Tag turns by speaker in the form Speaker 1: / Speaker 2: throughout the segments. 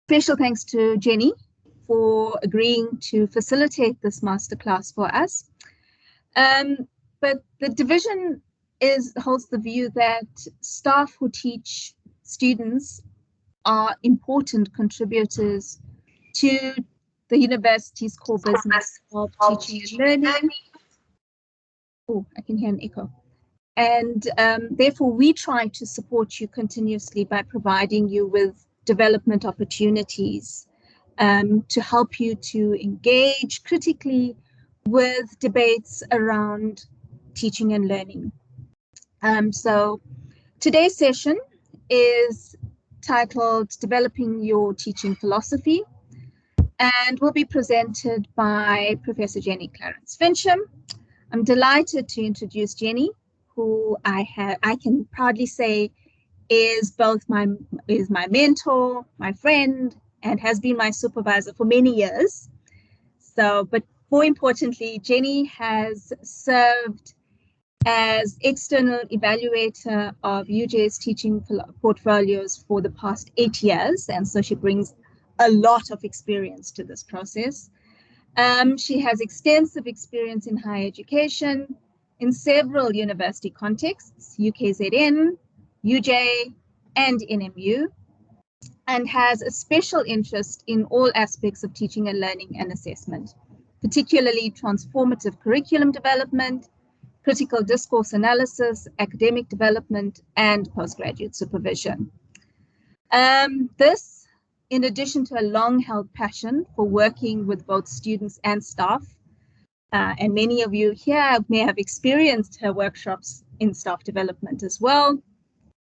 Speaker 1: Special thanks to Jenny for agreeing to facilitate this masterclass for us. But the division holds the view that staff who teach students are important contributors to the university's core business of teaching and learning. Oh, I can hear an echo. And therefore, we try to support you continuously by providing you with development opportunities to help you to engage critically with debates around teaching and learning. So today's session is titled Developing Your Teaching Philosophy, and will be presented by Professor Jenny Clarence Fincham. I'm delighted to introduce Jenny, who I can proudly say is my mentor, my friend, and has been my supervisor for many years. But more importantly, Jenny has served as external evaluator of UJ's teaching portfolios for the past 8 years, and so she brings a lot of experience to this process. She has extensive experience in higher education in several university contexts, UKZN, UJ, and NMU, and has a special interest in all aspects of teaching and learning and assessment, particularly transformative curriculum development, critical discourse analysis, academic development, and postgraduate supervision. This, in addition to a long-held passion for working with both students and staff, and many of you here may have experienced her workshops in staff development as well,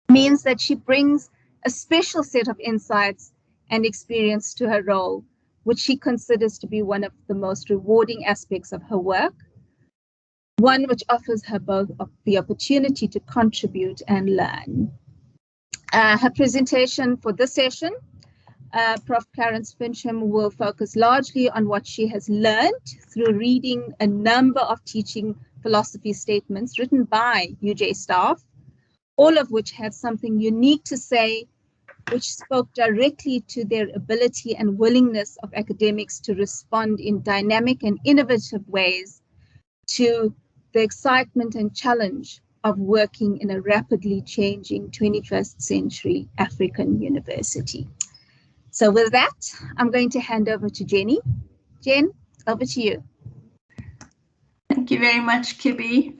Speaker 1: means that she brings a special set of insights and experience to her role, which she considers to be one of the most rewarding aspects of her work, one which offers her both the opportunity to contribute and learn. Her presentation for this session, Prof. Clarence Fincham will focus largely on what she has learned through reading a number of teaching philosophy statements written by UJ staff, all of which had something unique to say, which spoke directly to their ability and willingness of academics to respond in dynamic and innovative ways to the excitement and challenge of working in a rapidly changing 21st century African university. So with that, I'm going to hand over to Jenny. Jen, over to you.
Speaker 2: Thank you very much, Kibby.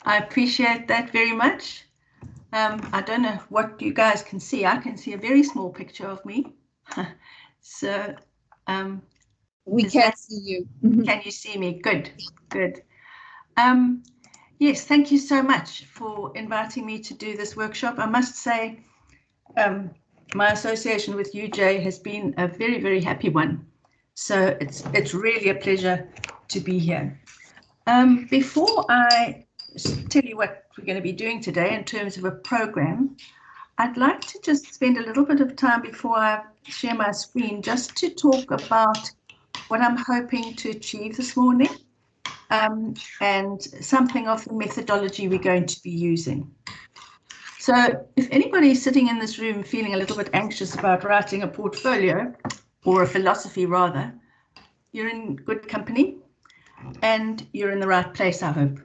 Speaker 2: I appreciate that very much. I don't know what you guys can see. I can see a very small picture of me. So
Speaker 1: we can't see you.
Speaker 2: Can you see me? Good, good. Yes, thank you so much for inviting me to do this workshop. I must say, my association with UJ has been a very, very happy one. So it's really a pleasure to be here. Before I tell you what we're going to be doing today in terms of a program, I'd like to just spend a little bit of time before I share my screen just to talk about what I'm hoping to achieve this morning, and something of the methodology we're going to be using. So if anybody's sitting in this room feeling a little bit anxious about writing a portfolio, or a philosophy rather, you're in good company and you're in the right place, I hope.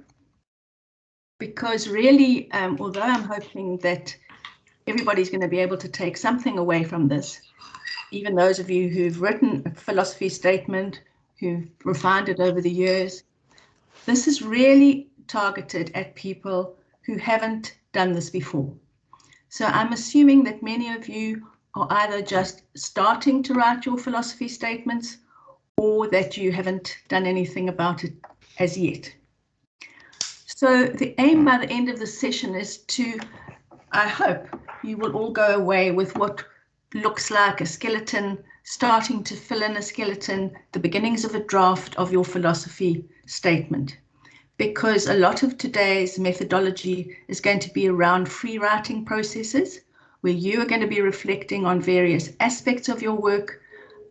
Speaker 2: Because really, although I'm hoping that everybody's going to be able to take something away from this, even those of you who've written a philosophy statement, who've refined it over the years, this is really targeted at people who haven't done this before. So I'm assuming that many of you are either just starting to write your philosophy statements or that you haven't done anything about it as yet. So the aim by the end of the session is to, I hope you will all go away with what looks like a skeleton, starting to fill in a skeleton, the beginnings of a draft of your philosophy statement. Because a lot of today's methodology is going to be around free writing processes, where you are going to be reflecting on various aspects of your work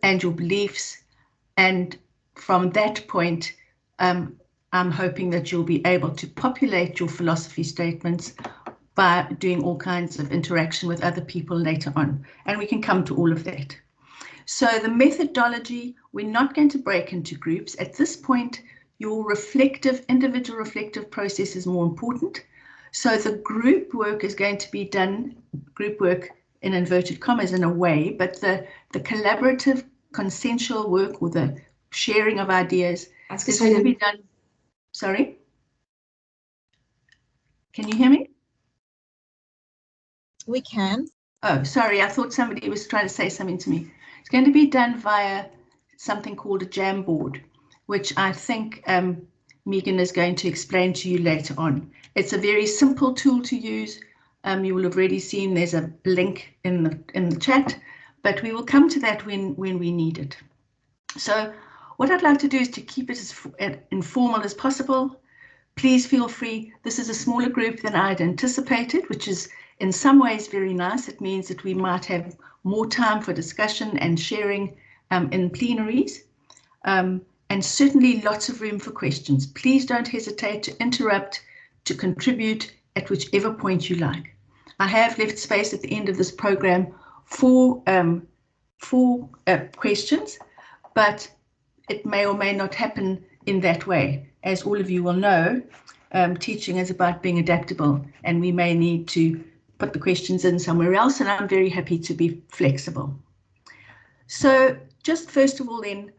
Speaker 2: and your beliefs. And from that point, I'm hoping that you'll be able to populate your philosophy statements by doing all kinds of interaction with other people later on. And we can come to all of that. So the methodology, we're not going to break into groups. At this point, your individual reflective process is more important. So the group work is going to be done, group work in inverted commas in a way, but the collaborative consensual work or the sharing of ideas is going to be done. Sorry? Can you hear me?
Speaker 1: We can.
Speaker 2: Oh, sorry, I thought somebody was trying to say something to me. It's going to be done via something called a Jamboard, which I think Megan is going to explain to you later on. It's a very simple tool to use. You will have already seen there's a link in the chat, but we will come to that when we need it. So what I'd like to do is to keep it as informal as possible. Please feel free. This is a smaller group than I'd anticipated, which is in some ways very nice. It means that we might have more time for discussion and sharing in plenaries, and certainly lots of room for questions. Please don't hesitate to interrupt, to contribute at whichever point you like. I have left space at the end of this program for questions, but it may or may not happen in that way. As all of you will know, teaching is about being adaptable, and we may need to put the questions in somewhere else, and I'm very happy to be flexible. So just first of all then,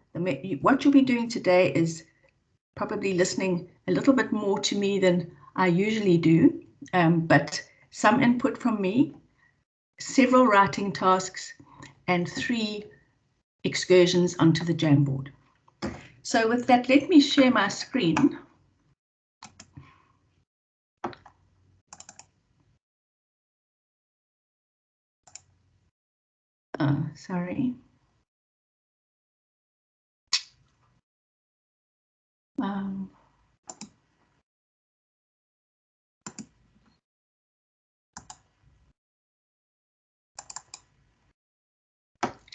Speaker 2: what you'll be doing today is probably listening a little bit more to me than I usually do, but some input from me, several writing tasks, and 3 excursions onto the Jamboard. So with that, let me share my screen. Sorry.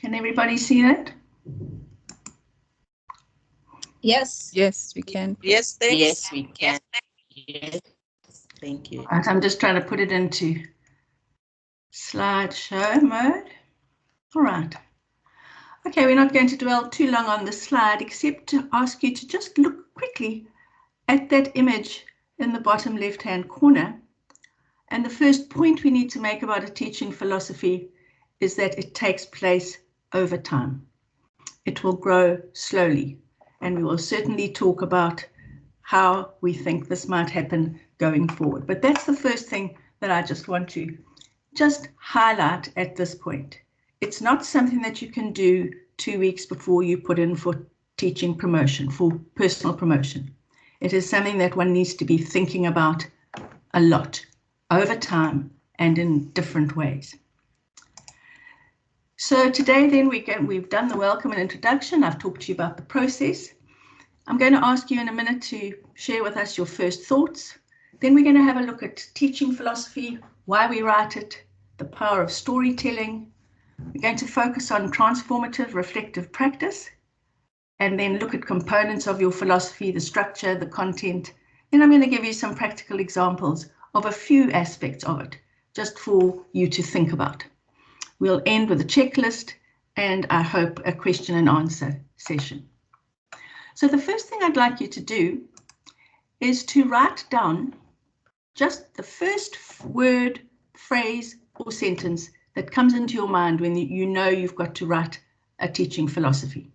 Speaker 2: Can everybody see that?
Speaker 1: Yes.
Speaker 3: Yes, we can.
Speaker 4: Yes, thanks.
Speaker 3: Yes, we can. Yes. Thank you.
Speaker 2: Right, I'm just trying to put it into slideshow mode. All right. Okay, we're not going to dwell too long on this slide, except to ask you to just look quickly at that image in the bottom left-hand corner. And the first point we need to make about a teaching philosophy is that it takes place over time. It will grow slowly, and we will certainly talk about how we think this might happen going forward. But that's the first thing that I just want to highlight at this point. It's not something that you can do 2 weeks before you put in for teaching promotion, for personal promotion. It is something that one needs to be thinking about a lot over time and in different ways. So today then we've done the welcome and introduction. I've talked to you about the process. I'm going to ask you in a minute to share with us your first thoughts. Then we're going to have a look at teaching philosophy, why we write it, the power of storytelling. We're going to focus on transformative reflective practice, and then look at components of your philosophy, the structure, the content. Then I'm going to give you some practical examples of a few aspects of it, just for you to think about. We'll end with a checklist and I hope a question and answer session. So the first thing I'd like you to do is to write down just the first word, phrase, or sentence that comes into your mind when you know you've got to write a teaching philosophy.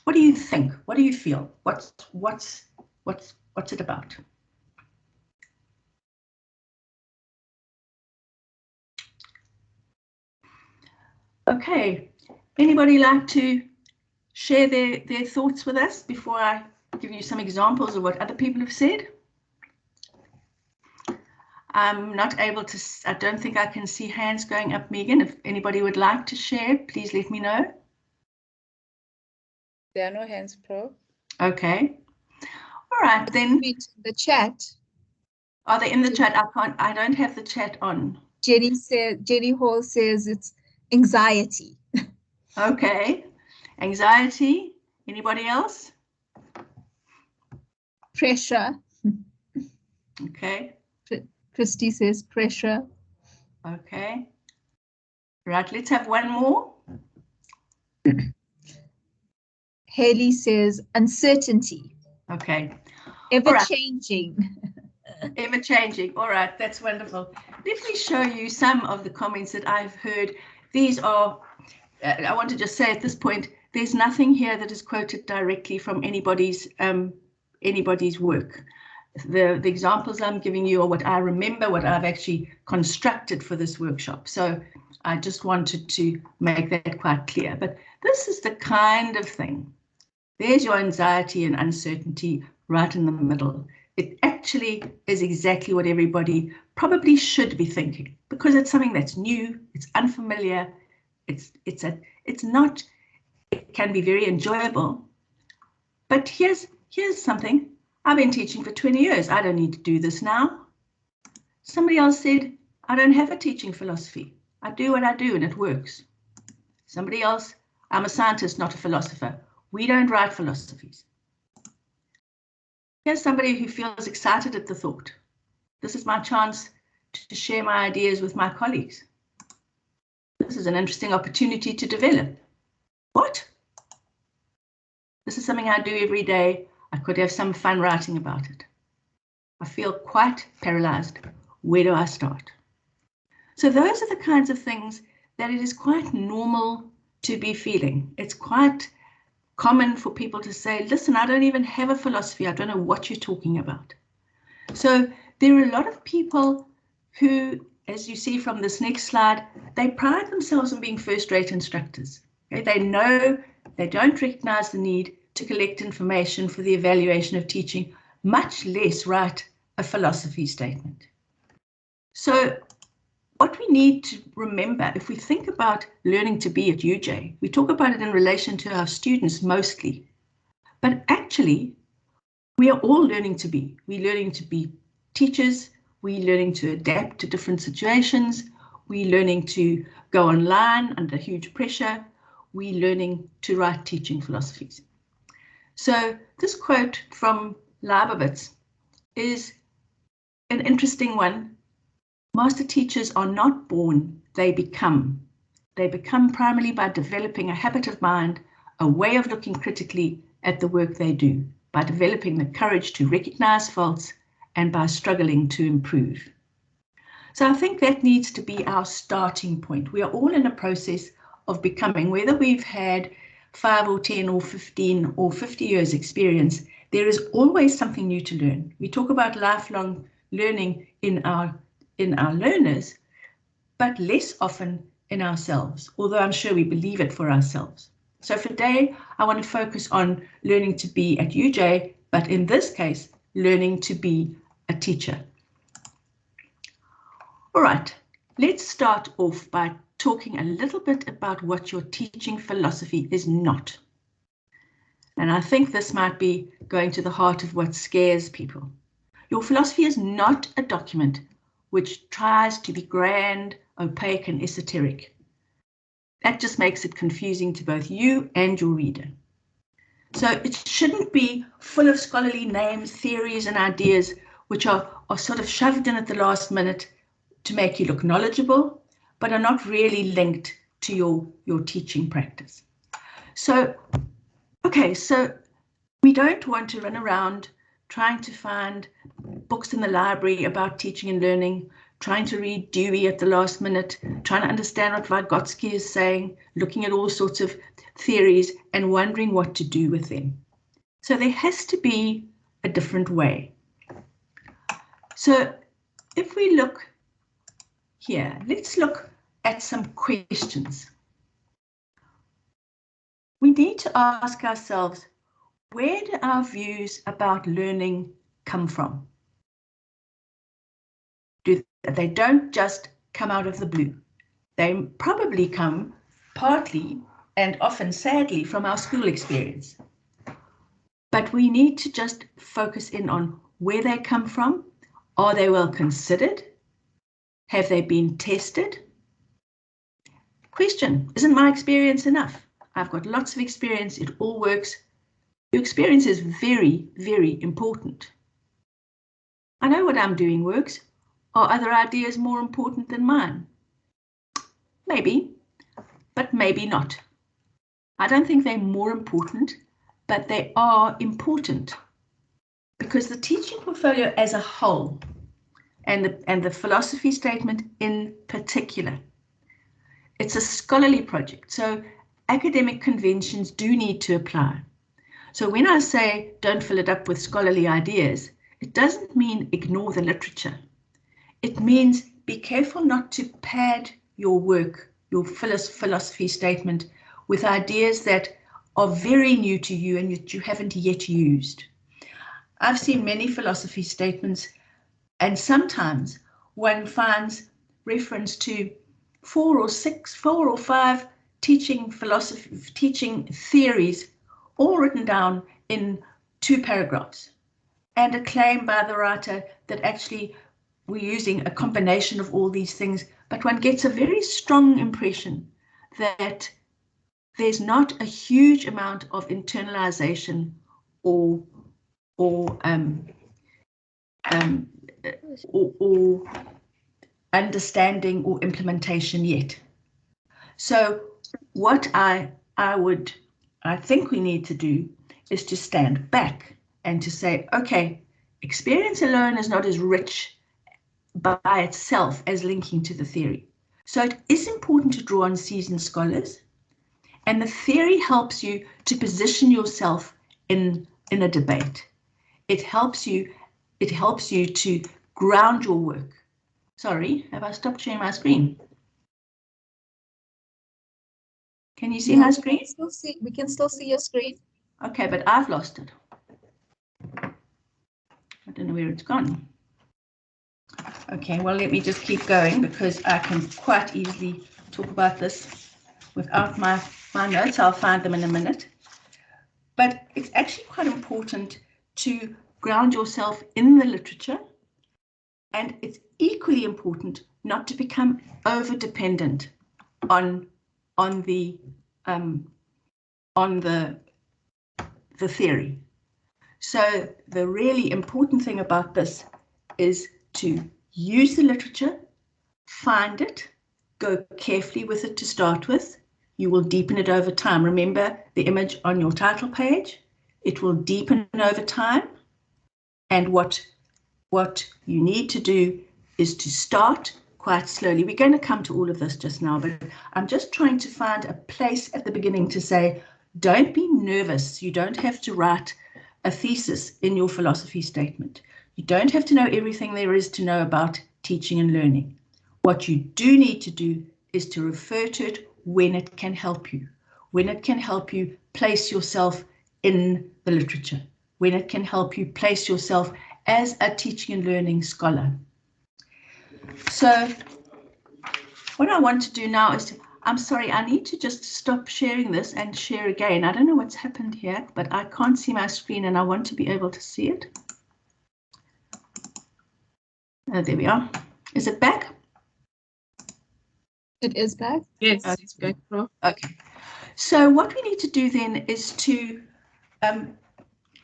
Speaker 2: What do you think? What do you feel? What's it about? Okay, anybody like to share their thoughts with us before I give you some examples of what other people have said? I'm not able to, I don't think I can see hands going up, Megan. If anybody would like to share, please let me know.
Speaker 3: There are no hands, Prof.
Speaker 2: Okay. All right, then.
Speaker 1: The chat.
Speaker 2: Are they in the chat? I don't have the chat on.
Speaker 1: Jenny Hall says it's anxiety.
Speaker 2: Okay. Anxiety. Anybody else?
Speaker 1: Pressure.
Speaker 2: Okay.
Speaker 1: Christy says pressure.
Speaker 2: Okay. Right, let's have one more.
Speaker 1: Haley says uncertainty.
Speaker 2: Okay.
Speaker 1: Ever
Speaker 2: right.
Speaker 1: changing.
Speaker 2: Ever changing. All right, that's wonderful. Let me show you some of the comments that I've heard. These are, I want to just say at this point, there's nothing here that is quoted directly from anybody's work. The examples I'm giving you are what I remember, what I've actually constructed for this workshop. So I just wanted to make that quite clear. But this is the kind of thing. There's your anxiety and uncertainty right in the middle. It actually is exactly what everybody probably should be thinking, because it's something that's new, it's unfamiliar, it can be very enjoyable. But here's something. I've been teaching for 20 years. I don't need to do this now. Somebody else said, I don't have a teaching philosophy. I do what I do and it works. Somebody else, I'm a scientist, not a philosopher. We don't write philosophies. Here's somebody who feels excited at the thought. This is my chance to share my ideas with my colleagues. This is an interesting opportunity to develop. What? This is something I do every day. I could have some fun writing about it. I feel quite paralyzed. Where do I start? So those are the kinds of things that it is quite normal to be feeling. It's quite common for people to say, listen, I don't even have a philosophy. I don't know what you're talking about. So there are a lot of people who, as you see from this next slide, they pride themselves on being first-rate instructors. Okay? They know they don't recognize the need to collect information for the evaluation of teaching, much less write a philosophy statement. So what we need to remember, if we think about learning to be at UJ, we talk about it in relation to our students mostly, but actually we are all learning to be. We're learning to be teachers, we're learning to adapt to different situations, we're learning to go online under huge pressure, we're learning to write teaching philosophies. So this quote from Leibovitz is an interesting one. Master teachers are not born, they become. They become primarily by developing a habit of mind, a way of looking critically at the work they do, by developing the courage to recognize faults, and by struggling to improve. So I think that needs to be our starting point. We are all in a process of becoming, whether we've had 5 or 10 or 15 or 50 years experience, there is always something new to learn. We talk about lifelong learning in our learners, but less often in ourselves, although I'm sure we believe it for ourselves. So for today, I want to focus on learning to be at UJ, but in this case, learning to be a teacher. All right, let's start off by talking a little bit about what your teaching philosophy is not. And I think this might be going to the heart of what scares people. Your philosophy is not a document which tries to be grand, opaque, and esoteric. That just makes it confusing to both you and your reader. So it shouldn't be full of scholarly names, theories, and ideas which are sort of shoved in at the last minute to make you look knowledgeable, but are not really linked to your teaching practice. So, okay, so we don't want to run around trying to find books in the library about teaching and learning, trying to read Dewey at the last minute, trying to understand what Vygotsky is saying, looking at all sorts of theories and wondering what to do with them. So there has to be a different way. So if we look here, let's look at some questions. We need to ask ourselves, where do our views about learning come from? They don't just come out of the blue. They probably come partly and often sadly from our school experience. But we need to just focus in on where they come from. Are they well considered? Have they been tested? Question, isn't my experience enough? I've got lots of experience, it all works. Your experience is very, very important. I know what I'm doing works. Are other ideas more important than mine? Maybe, but maybe not. I don't think they're more important, but they are important because the teaching portfolio as a whole, and the philosophy statement in particular, it's a scholarly project. So academic conventions do need to apply. So when I say don't fill it up with scholarly ideas, it doesn't mean ignore the literature. It means be careful not to pad your work, your philosophy statement, with ideas that are very new to you and that you haven't yet used. I've seen many philosophy statements, and sometimes one finds reference to 4 or 5 teaching theories, all written down in 2 paragraphs, and a claim by the writer that actually we're using a combination of all these things, but one gets a very strong impression that there's not a huge amount of internalization or understanding or implementation yet. So what I think we need to do is to stand back and to say, okay, experience alone is not as rich by itself as linking to the theory. So it is important to draw on seasoned scholars, and the theory helps you to position yourself in a debate. It helps you to ground your work. Sorry, have I stopped sharing my screen? Can you see my screen?
Speaker 1: We can still see your screen.
Speaker 2: Okay, but I've lost it. I don't know where it's gone. Okay, well, let me just keep going because I can quite easily talk about this without my notes. I'll find them in a minute. But it's actually quite important to ground yourself in the literature, and it's equally important not to become over-dependent on the theory. So the really important thing about this is to use the literature, find it, go carefully with it to start with. You will deepen it over time. Remember the image on your title page? It will deepen over time. And what you need to do is to start quite slowly. We're going to come to all of this just now, but I'm just trying to find a place at the beginning to say, don't be nervous. You don't have to write a thesis in your philosophy statement. You don't have to know everything there is to know about teaching and learning. What you do need to do is to refer to it when it can help you, when it can help you place yourself in the literature, when it can help you place yourself as a teaching and learning scholar. So what I want to do now is I'm sorry, I need to just stop sharing this and share again. I don't know what's happened here, but I can't see my screen and I want to be able to see it. There we are. Is it back?
Speaker 1: It is back.
Speaker 3: Yes, it's back, Prof.
Speaker 2: Okay. So what we need to do then is to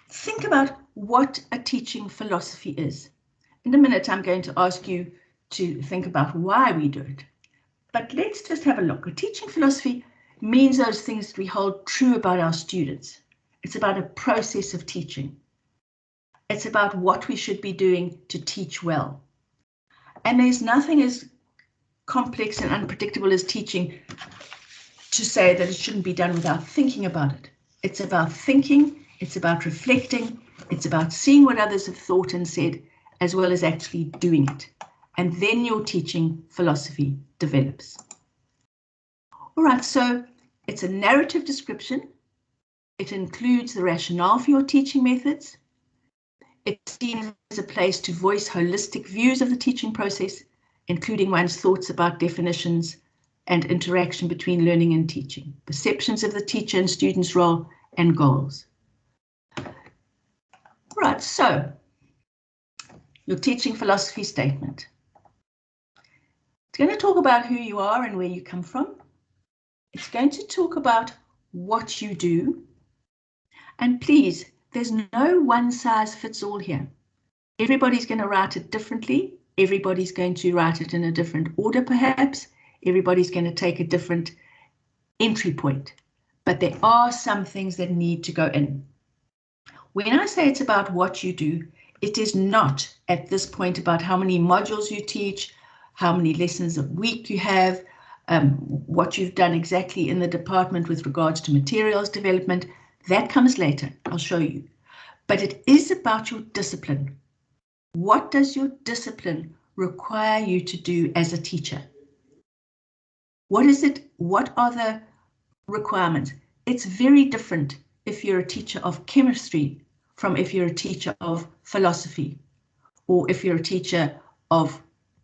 Speaker 2: think about what a teaching philosophy is. In a minute, I'm going to ask you to think about why we do it. But let's just have a look. A teaching philosophy means those things that we hold true about our students. It's about a process of teaching. It's about what we should be doing to teach well. And there's nothing as complex and unpredictable as teaching to say that it shouldn't be done without thinking about it. It's about thinking, it's about reflecting, it's about seeing what others have thought and said, as well as actually doing it. And then your teaching philosophy develops. All right, so it's a narrative description. It includes the rationale for your teaching methods. It's seen as a place to voice holistic views of the teaching process, including one's thoughts about definitions and interaction between learning and teaching, perceptions of the teacher and student's role, and goals. All right, so your teaching philosophy statement. It's going to talk about who you are and where you come from. It's going to talk about what you do. And please, there's no one size fits all here. Everybody's going to write it differently. Everybody's going to write it in a different order, perhaps. Everybody's going to take a different entry point. but there are some things that need to go in. When I say it's about what you do, it is not at this point about how many modules you teach, how many lessons a week you have, what you've done exactly in the department with regards to materials development. That comes later, I'll show you. But it is about your discipline. What does your discipline require you to do as a teacher? What is it? What are the requirements? It's very different if you're a teacher of chemistry from if you're a teacher of philosophy, or if you're a teacher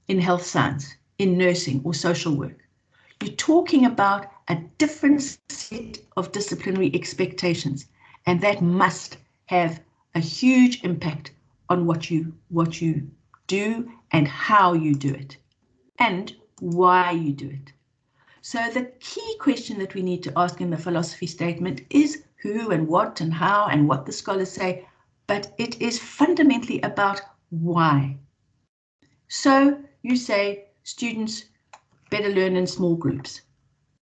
Speaker 2: in health science, in nursing or social work. You're talking about a different set of disciplinary expectations, and that must have a huge impact on what you do and how you do it and why you do it. So the key question that we need to ask in the philosophy statement is who and what and how and what the scholars say, but it is fundamentally about why. So you say students better learn in small groups.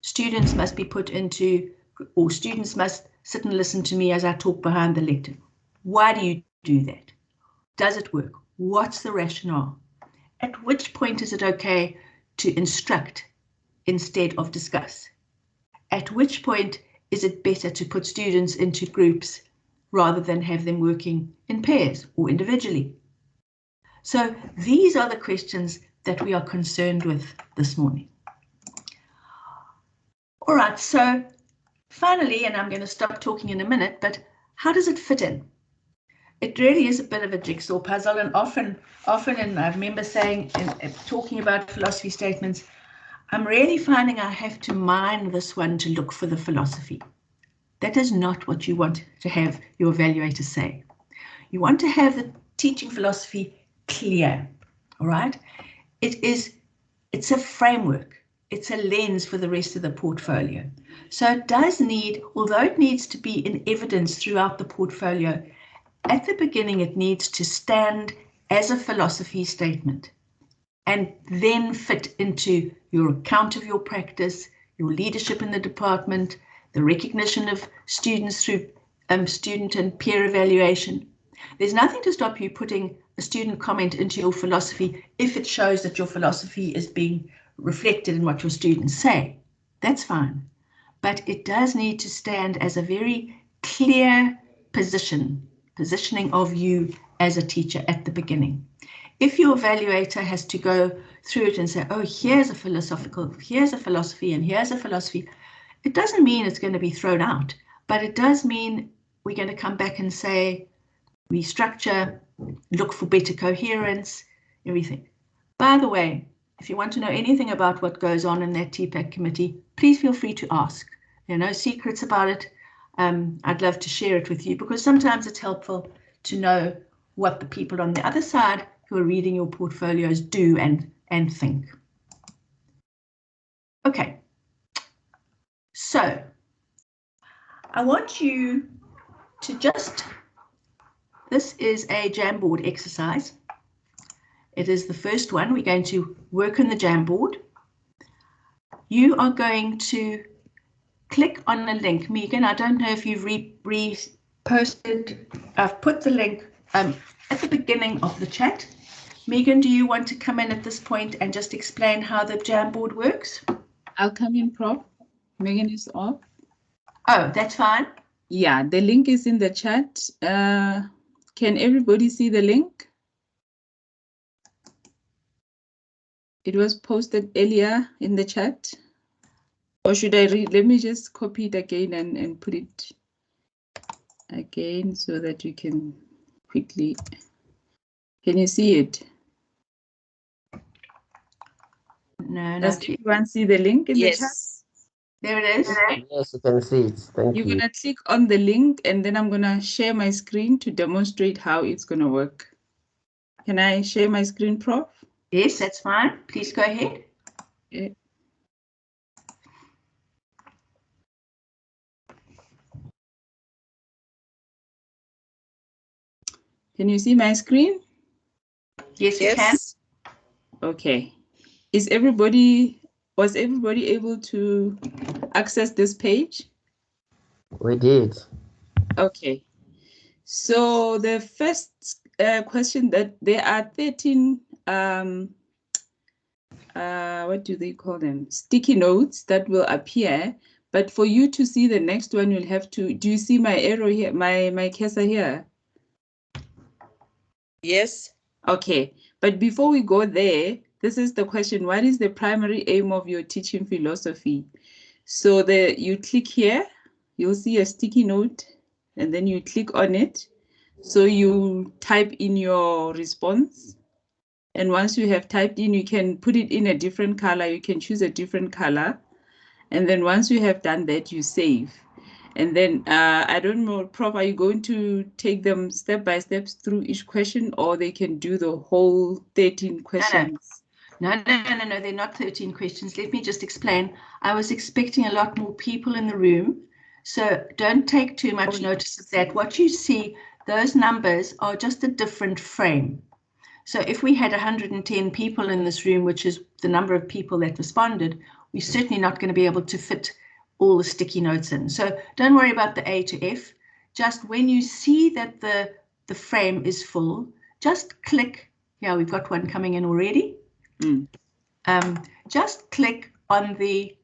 Speaker 2: Students must be put into, or students must sit and listen to me as I talk behind the lectern. Why do you do that? Does it work? What's the rationale? At which point is it okay to instruct instead of discuss? At which point is it better to put students into groups rather than have them working in pairs or individually? So these are the questions that we are concerned with this morning. All right, so finally, and I'm going to stop talking in a minute, but how does it fit in? It really is a bit of a jigsaw puzzle, and often, and I remember saying, talking about philosophy statements, I'm really finding I have to mine this one to look for the philosophy. That is not what you want to have your evaluator say. You want to have the teaching philosophy clear, all right? It's a framework. It's a lens for the rest of the portfolio. So it does need, although it needs to be in evidence throughout the portfolio, at the beginning it needs to stand as a philosophy statement and then fit into your account of your practice, your leadership in the department, the recognition of students through student and peer evaluation. There's nothing to stop you putting a student comment into your philosophy if it shows that your philosophy is being reflected in what your students say. That's fine. But it does need to stand as a very clear positioning of you as a teacher at the beginning. If your evaluator has to go through it and say, oh, here's a philosophy, and here's a philosophy, it doesn't mean it's going to be thrown out, but it does mean we're going to come back and say, restructure, look for better coherence, everything. By the way, if you want to know anything about what goes on in that TPAC committee, please feel free to ask. There are no secrets about it. I'd love to share it with you because sometimes it's helpful to know what the people on the other side who are reading your portfolios do and think. Okay, so I want you to this is a Jamboard exercise. It is the first one. We're going to work on the Jamboard. You are going to click on the link. Megan, I don't know if you've reposted. I've put the link at the beginning of the chat. Megan, do you want to come in at this point and just explain how the Jamboard works?
Speaker 4: I'll come in, Prof. Megan is off.
Speaker 2: Oh, that's fine.
Speaker 4: Yeah, the link is in the chat. Can everybody see the link? It was posted earlier in the chat. Or should I read? Let me just copy it again and put it again so that you can quickly. Can you see it?
Speaker 2: No,
Speaker 4: Does
Speaker 2: not yet.
Speaker 4: everyone see the link in the chat?
Speaker 2: There it is.
Speaker 5: Yes, you can see it. Thank
Speaker 4: You're
Speaker 5: you.
Speaker 4: going to click on the link and then I'm going to share my screen to demonstrate how it's going to work. Can I share my screen, Prof?
Speaker 2: Yes, that's fine. Please go ahead.
Speaker 4: Okay. Can you see my screen?
Speaker 2: Yes, you can.
Speaker 4: Okay. Was everybody able to access this page?
Speaker 5: We did.
Speaker 4: Okay. So the first question, that there are 13 what do they call them? Sticky notes that will appear. But for you to see the next one, you'll have to, do you see my arrow here, my cursor here?
Speaker 3: Yes.
Speaker 4: Okay, but before we go there, this is the question: what is the primary aim of your teaching philosophy? So you click here, you'll see a sticky note, and then you click on it. So you type in your response. And once you have typed in, you can put it in a different color. You can choose a different color. And then once you have done that, you save. And then I don't know, Prof, are you going to take them step by step through each question, or they can do the whole 13 questions?
Speaker 2: No, they're not 13 questions. Let me just explain. I was expecting a lot more people in the room, so don't take too much notice of that. What you see, those numbers are just a different frame. So if we had 110 people in this room, which is the number of people that responded, we're certainly not going to be able to fit all the sticky notes in. So don't worry about the A to F. Just when you see that the frame is full, just click. Yeah, we've got one coming in already. Just click on the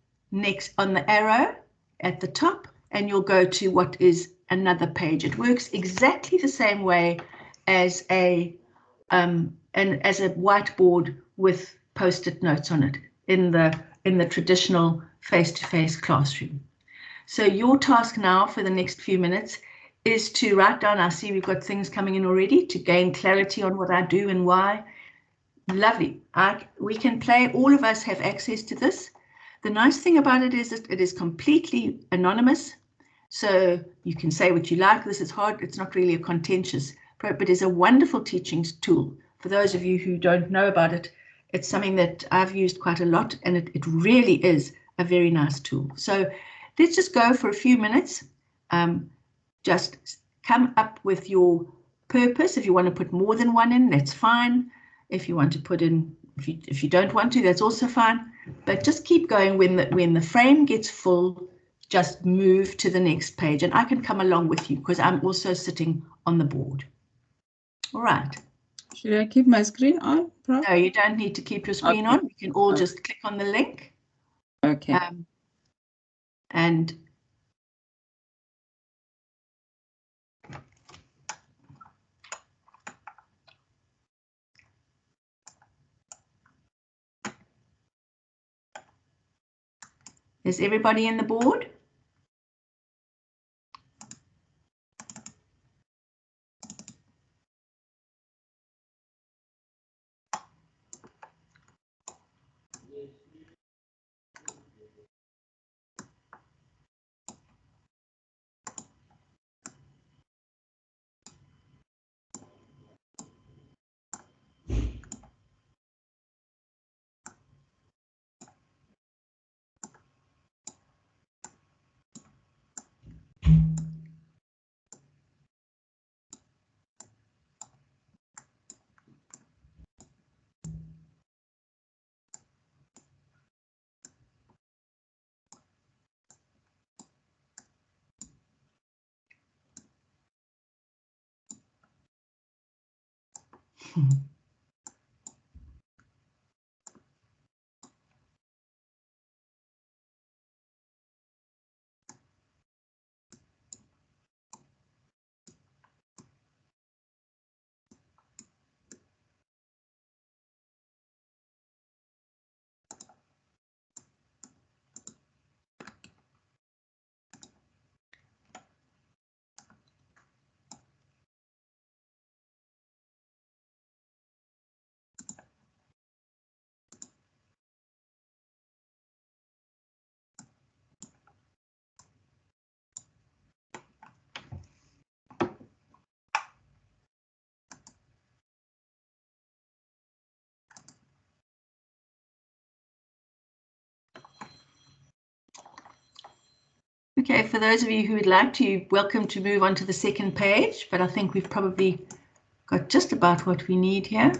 Speaker 2: arrow at the top, and you'll go to what is another page. It works exactly the same way as a whiteboard with post-it notes on it in the traditional face-to-face classroom. So your task now for the next few minutes is to write down. I see we've got things coming in already, to gain clarity on what I do and why. Lovely. We can play. All of us have access to this. The nice thing about it is that it is completely anonymous. So you can say what you like. This is hard. It's not really a contentious, but it's a wonderful teaching tool. For those of you who don't know about it, it's something that I've used quite a lot, and it really is a very nice tool. So let's just go for a few minutes. Just come up with your purpose. If you want to put more than one in, that's fine. If you want to put in, if you don't want to, that's also fine. But just keep going. When the frame gets full, just move to the next page, and I can come along with you because I'm also sitting on the board. All right.
Speaker 4: Should I keep my screen on, Prof?
Speaker 2: No, you don't need to keep your screen on. You can all just click on the link.
Speaker 4: Okay.
Speaker 2: And is everybody in the board? Okay, for those of you who would like to, you're welcome to move on to the second page, but I think we've probably got just about what we need here.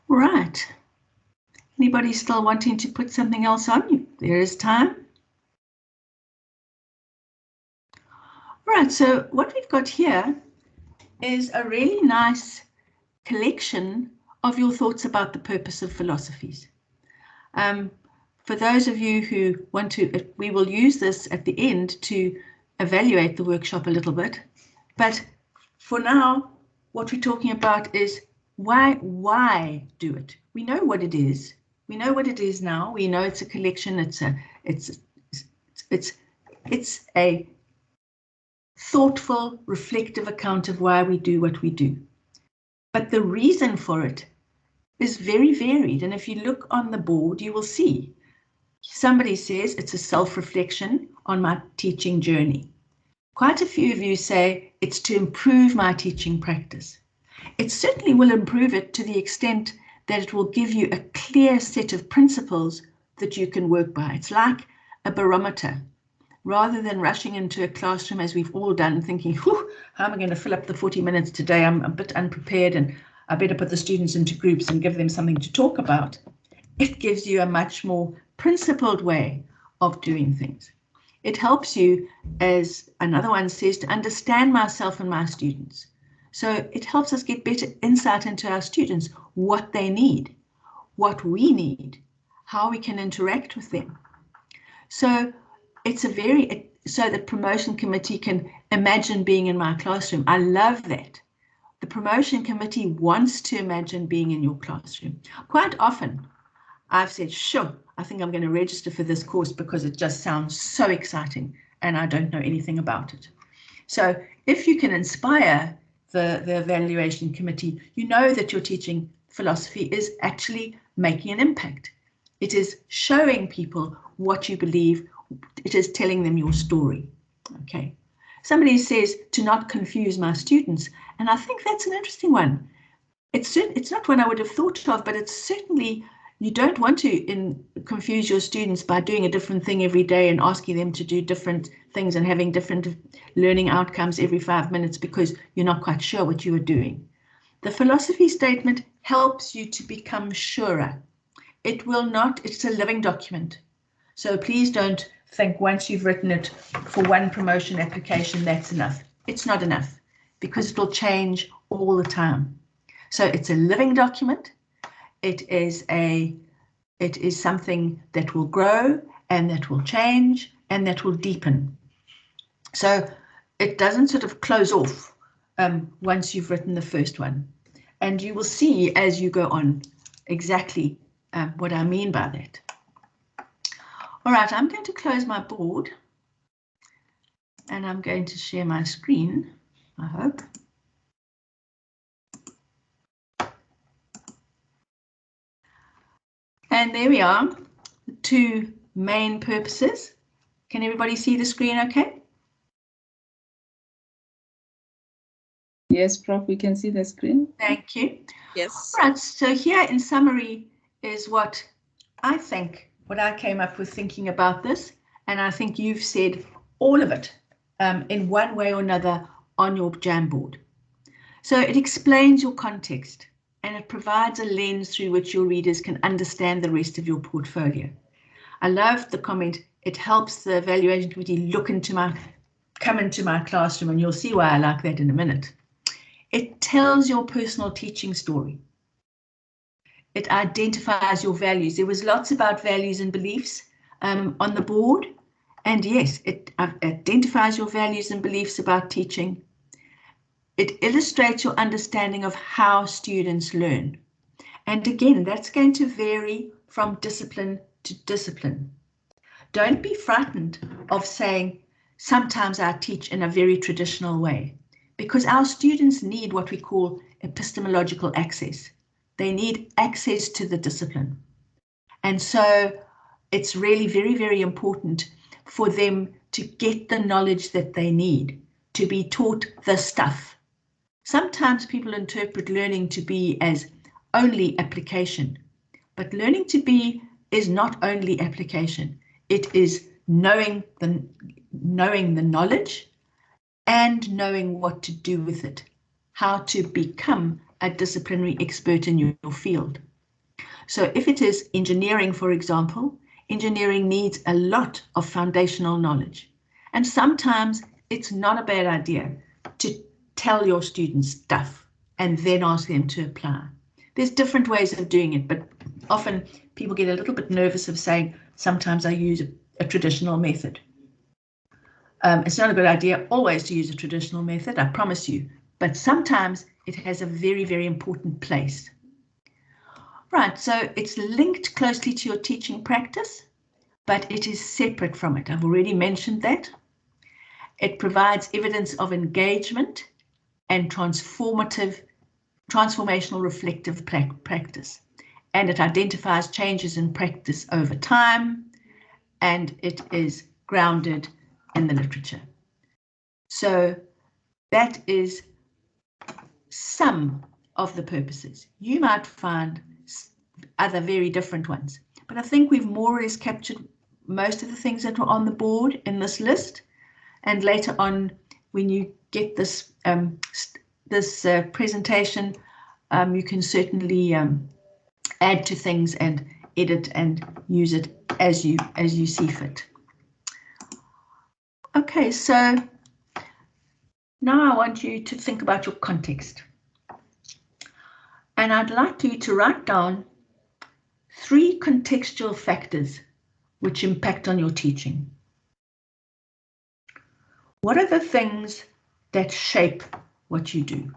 Speaker 2: Right. Anybody still wanting to put something else on? There is time. All right, so what we've got here is a really nice collection of your thoughts about the purpose of philosophies. For those of you who want to, we will use this at the end to evaluate the workshop a little bit. But for now, what we're talking about is why do it? We know what it is. We know what it is now. We know it's a collection. It's a thoughtful, reflective account of why we do what we do. But the reason for it is very varied. And if you look on the board, you will see somebody says it's a self-reflection on my teaching journey. Quite a few of you say it's to improve my teaching practice. It certainly will improve it to the extent that it will give you a clear set of principles that you can work by. It's like a barometer. Rather than rushing into a classroom, as we've all done, thinking, whew, how am I going to fill up the 40 minutes today? I'm a bit unprepared and I better put the students into groups and give them something to talk about. It gives you a much more principled way of doing things. It helps you, as another one says, to understand myself and my students. So it helps us get better insight into our students, what they need, what we need, how we can interact with them. So it's so the promotion committee can imagine being in my classroom. I love that. The promotion committee wants to imagine being in your classroom. Quite often, I've said, sure, I think I'm going to register for this course because it just sounds so exciting and I don't know anything about it. So if you can inspire the evaluation committee, you know that your teaching philosophy is actually making an impact. It is showing people what you believe. It is telling them your story. Okay. Somebody says to not confuse my students, and I think that's an interesting one. It's not one I would have thought of, but it's certainly, you don't want to confuse your students by doing a different thing every day and asking them to do different things and having different learning outcomes every 5 minutes because you're not quite sure what you are doing. The philosophy statement helps you to become surer. It will not, it's a living document. So please don't think once you've written it for one promotion application, that's enough. It's not enough because it will change all the time. So it's a living document. It is something that will grow and that will change and that will deepen. So it doesn't sort of close off once you've written the first one. And you will see as you go on exactly what I mean by that. All right, I'm going to close my board and I'm going to share my screen, I hope. And there we are, the two main purposes. Can everybody see the screen okay?
Speaker 4: Yes, Prof, we can see the screen.
Speaker 2: Thank you.
Speaker 3: Yes.
Speaker 2: All right, so here in summary is what I think, what I came up with thinking about this, and I think you've said all of it in one way or another on your Jamboard. So it explains your context and it provides a lens through which your readers can understand the rest of your portfolio. I love the comment, it helps the evaluation committee come into my classroom, and you'll see why I like that in a minute. It tells your personal teaching story. It identifies your values. There was lots about values and beliefs on the board. And yes, it identifies your values and beliefs about teaching. It illustrates your understanding of how students learn. And again, that's going to vary from discipline to discipline. Don't be frightened of saying, sometimes I teach in a very traditional way, because our students need what we call epistemological access. They need access to the discipline. And so it's really very, very important for them to get the knowledge that they need, to be taught the stuff. Sometimes people interpret learning to be as only application, but learning to be is not only application. It is knowing the knowledge and knowing what to do with it, how to become a disciplinary expert in your field. So if it is engineering, for example, engineering needs a lot of foundational knowledge. And sometimes it's not a bad idea to tell your students stuff and then ask them to apply. There's different ways of doing it, but often people get a little bit nervous of saying, sometimes I use a traditional method. It's not a good idea always to use a traditional method, I promise you, but sometimes it has a very, very important place. Right, so it's linked closely to your teaching practice, but it is separate from it. I've already mentioned that. It provides evidence of engagement and transformational reflective practice. And it identifies changes in practice over time, and it is grounded in the literature. So that is some of the purposes. You might find other very different ones, but I think we've more or less captured most of the things that were on the board in this list. And later on, when you get this presentation, you can certainly add to things and edit and use it as you see fit. Okay, so now I want you to think about your context. And I'd like you to write down 3 contextual factors which impact on your teaching. What are the things that shape what you do?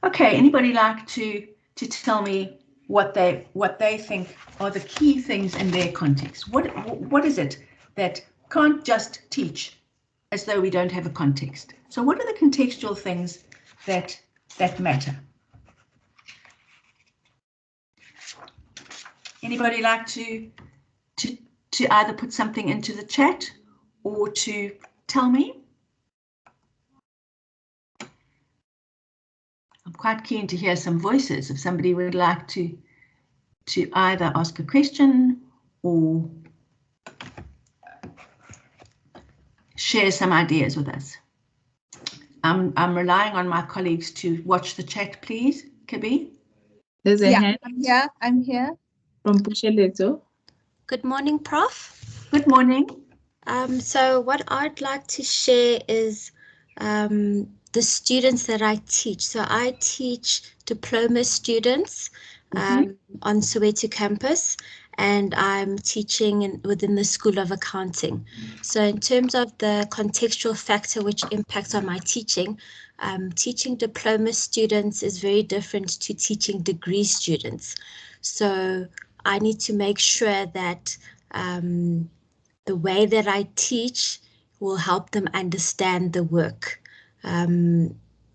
Speaker 2: Okay, anybody like to tell me what they think are the key things in their context? What is it that can't just teach as though we don't have a context? So what are the contextual things that matter? Anybody like to either put something into the chat or to tell me? I'm quite keen to hear some voices if somebody would like to either ask a question or share some ideas with us. I'm relying on my colleagues to watch the chat, please. Kabi?
Speaker 4: There's a hand
Speaker 1: I'm here.
Speaker 4: from Pusheleto.
Speaker 6: Good morning, Prof.
Speaker 2: Good morning.
Speaker 6: So what I'd like to share is the students that I teach. So I teach diploma students on Soweto campus, and I'm teaching within the School of Accounting. So in terms of the contextual factor which impacts on my teaching, teaching diploma students is very different to teaching degree students. So I need to make sure that the way that I teach will help them understand the work.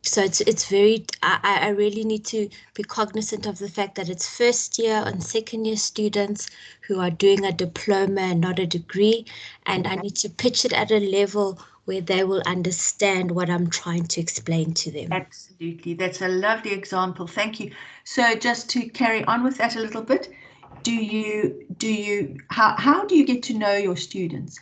Speaker 6: So it's very, I really need to be cognizant of the fact that it's first year and second year students who are doing a diploma and not a degree. And I need to pitch it at a level where they will understand what I'm trying to explain to them.
Speaker 2: Absolutely. That's a lovely example. Thank you. So just to carry on with that a little bit, how do you get to know your students?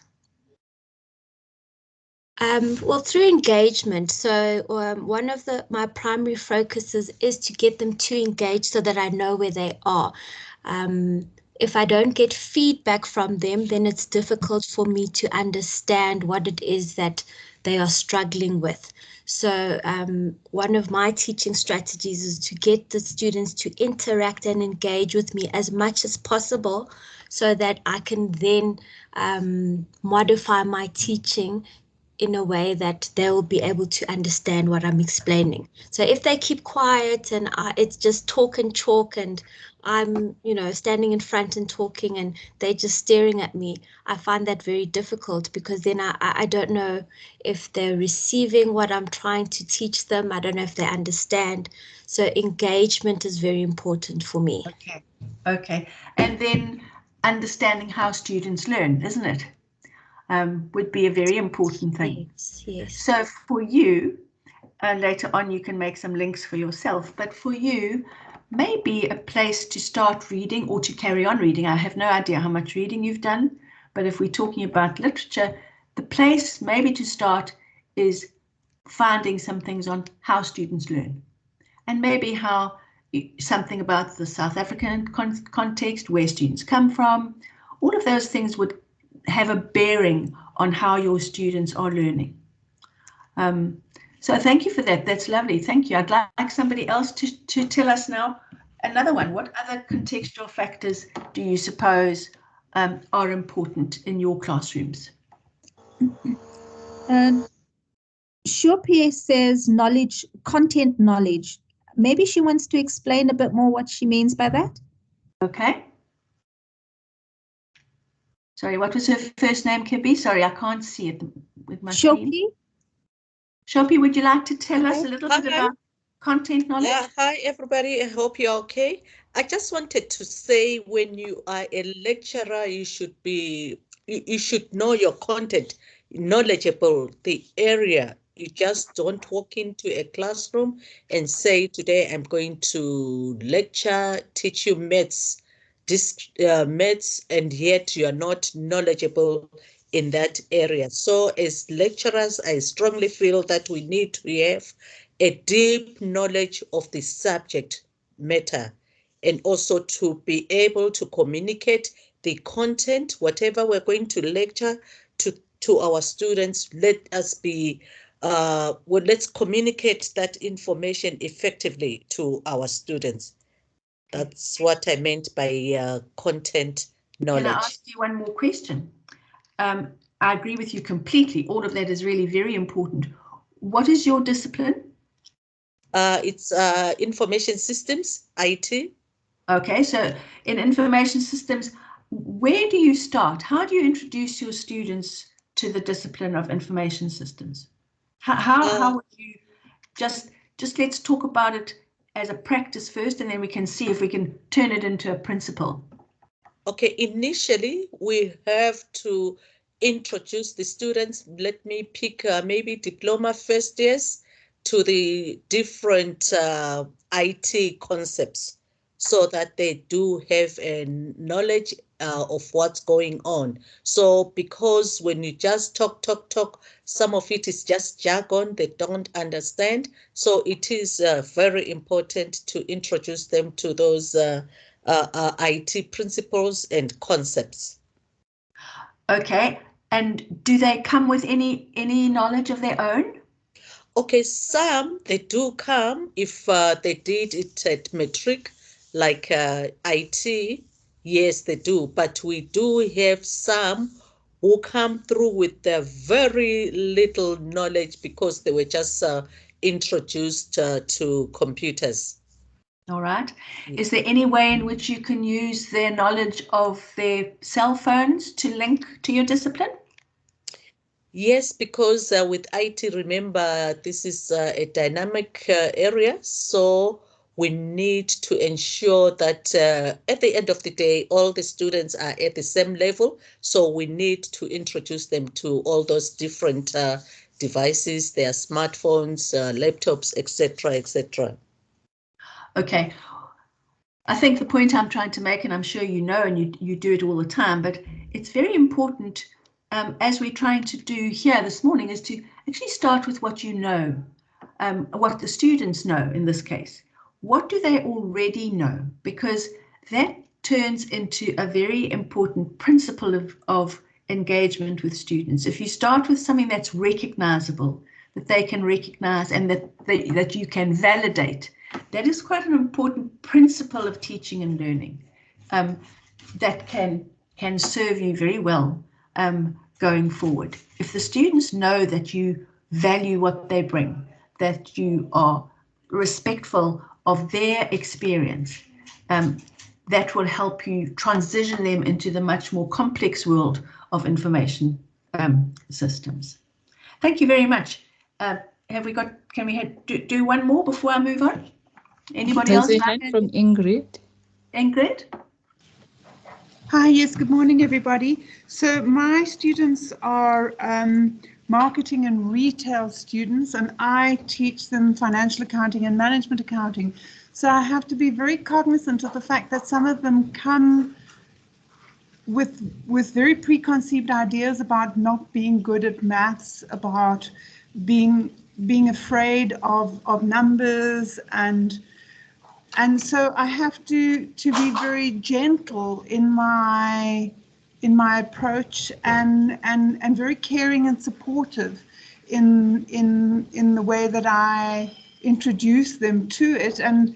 Speaker 6: Well, through engagement. So one of my primary focuses is to get them to engage so that I know where they are. If I don't get feedback from them, then it's difficult for me to understand what it is that they are struggling with. So one of my teaching strategies is to get the students to interact and engage with me as much as possible so that I can then modify my teaching in a way that they will be able to understand what I'm explaining. So if they keep quiet and it's just talk and chalk and I'm, standing in front and talking and they're just staring at me, I find that very difficult because then I don't know if they're receiving what I'm trying to teach them. I don't know if they understand. So engagement is very important for me.
Speaker 2: Okay, Okay, and then understanding how students learn, isn't it? Would be a very important thing.
Speaker 6: Yes, yes.
Speaker 2: So for you, later on you can make some links for yourself, but for you, maybe a place to start reading or to carry on reading. I have no idea how much reading you've done, but if we're talking about literature, the place maybe to start is finding some things on how students learn, and maybe how something about the South African context, where students come from. All of those things would have a bearing on how your students are learning. So thank you for that. That's lovely. Thank you. I'd like somebody else to tell us now another one. What other contextual factors do you suppose are important in your classrooms?
Speaker 1: Shurpie says knowledge, content knowledge. Maybe she wants to explain a bit more what she means by that.
Speaker 2: Okay. Sorry, what was her first name, Kibby? Sorry, I can't see it with my screen. Shurpie, would you like to tell us a little bit about content knowledge?
Speaker 3: Yeah, hi everybody. I hope you're okay. I just wanted to say, when you are a lecturer, you should know your content, knowledgeable, the area. You just don't walk into a classroom and say, today I'm going to lecture, teach you maths, and yet you are not knowledgeable in that area. So as lecturers, I strongly feel that we need to have a deep knowledge of the subject matter, and also to be able to communicate the content, whatever we're going to lecture to our students. Let us be, let's communicate that information effectively to our students. That's what I meant by content knowledge.
Speaker 2: Can I ask you one more question? I agree with you completely. All of that is really very important. What is your discipline?
Speaker 3: It's information systems, IT.
Speaker 2: Okay, so in information systems, where do you start? How do you introduce your students to the discipline of information systems? How would you just let's talk about it as a practice first, and then we can see if we can turn it into a principle.
Speaker 3: Okay, initially we have to introduce the students. Let me pick maybe diploma first years to the different IT concepts, so that they do have a knowledge of what's going on. So because when you just talk, some of it is just jargon they don't understand. So it is very important to introduce them to those IT principles and concepts.
Speaker 2: Okay, and do they come with any knowledge of their own?
Speaker 3: Okay, some they do come if they did it at matric, like IT. Yes, they do. But we do have some who come through with very little knowledge because they were just introduced to computers.
Speaker 2: All right. Is there any way in which you can use their knowledge of their cell phones to link to your discipline?
Speaker 3: Yes, because with IT, remember, this is a dynamic area. So we need to ensure that at the end of the day, all the students are at the same level. So we need to introduce them to all those different devices, their smartphones, laptops, etc., etc.
Speaker 2: Okay. I think the point I'm trying to make, and I'm sure you know, and you do it all the time, but it's very important, as we're trying to do here this morning, is to actually start with what you know, what the students know in this case. What do they already know? Because that turns into a very important principle of engagement with students. If you start with something that's recognizable, that they can recognize, and that you can validate, that is quite an important principle of teaching and learning, that can serve you very well going forward. If the students know that you value what they bring, that you are respectful of their experience, that will help you transition them into the much more complex world of information systems. Thank you very much. Have we got? Can we do one more before I move on? Anybody else?
Speaker 4: There's a hand from Ingrid.
Speaker 2: Ingrid?
Speaker 7: Hi, yes, good morning, everybody. So my students are marketing and retail students, and I teach them financial accounting and management accounting. So I have to be very cognizant of the fact that some of them come with very preconceived ideas about not being good at maths, about being afraid of numbers, and so I have to be very gentle in my approach, and very caring and supportive in the way that I introduce them to it, and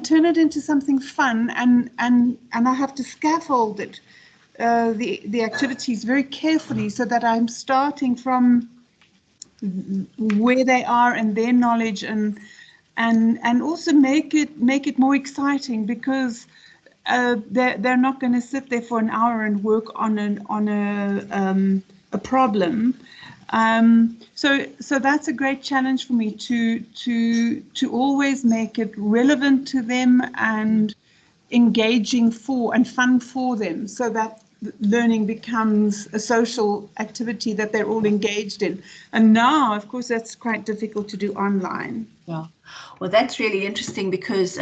Speaker 7: turn it into something fun, and I have to scaffold it, the activities very carefully, so that I'm starting from where they are and their knowledge, and also make it more exciting, because they're not going to sit there for an hour and work on a problem. So that's a great challenge for me, to always make it relevant to them and engaging for and fun for them, so that learning becomes a social activity that they're all engaged in. And now, of course, that's quite difficult to do online.
Speaker 2: Yeah, well, that's really interesting, because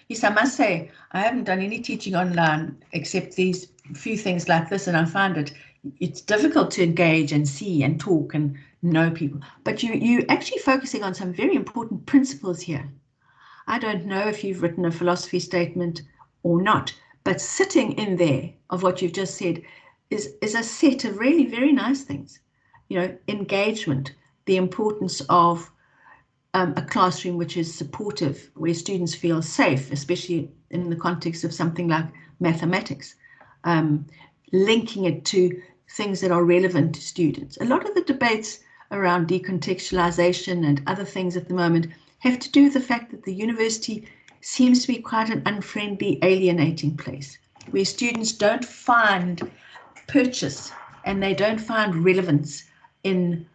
Speaker 2: yes, I must say I haven't done any teaching online except these few things like this, and I find it's difficult to engage and see and talk and know people. But you're actually focusing on some very important principles here. I don't know if you've written a philosophy statement or not, but sitting in there of what you've just said is a set of really very nice things. You know, engagement, the importance of a classroom which is supportive, where students feel safe, especially in the context of something like mathematics, linking it to things that are relevant to students. A lot of the debates around decontextualization and other things at the moment have to do with the fact that the university seems to be quite an unfriendly, alienating place, where students don't find purchase and they don't find relevance in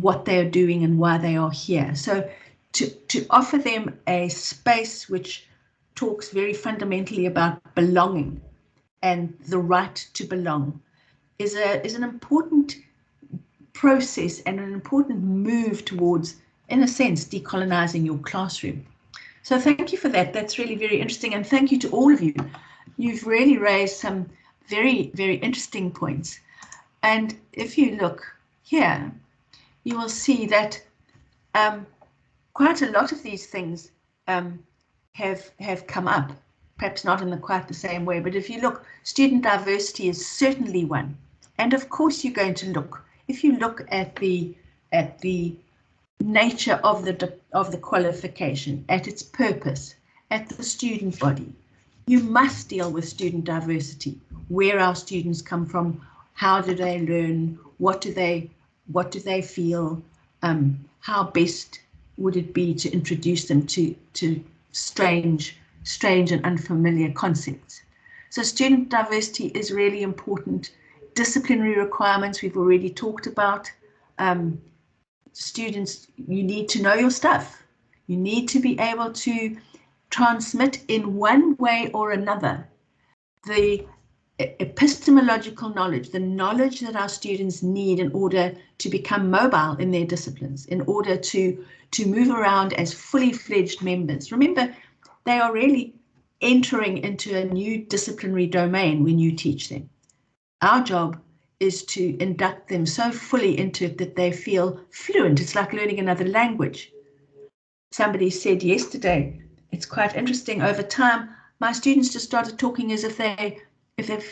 Speaker 2: what they're doing and why they are here. So to offer them a space which talks very fundamentally about belonging and the right to belong is an important process and an important move towards, in a sense, decolonizing your classroom. So thank you for that. That's really very interesting. And thank you to all of you. You've really raised some very, very interesting points. And if you look here, you will see that quite a lot of these things have come up, perhaps not in quite the same way. But if you look, student diversity is certainly one. And of course, you're going to look, if you look at the nature of the qualification, at its purpose, at the student body, you must deal with student diversity, where our students come from, how do they learn, what do they feel, how best would it be to introduce them to strange and unfamiliar concepts. So student diversity is really important. Disciplinary requirements we've already talked about. Students, you need to know your stuff. You need to be able to transmit in one way or another the epistemological knowledge, the knowledge that our students need in order to become mobile in their disciplines, in order to move around as fully fledged members. Remember, they are really entering into a new disciplinary domain when you teach them. Our job is to induct them so fully into it that they feel fluent. It's like learning another language. Somebody said yesterday, it's quite interesting, over time, my students just started talking as if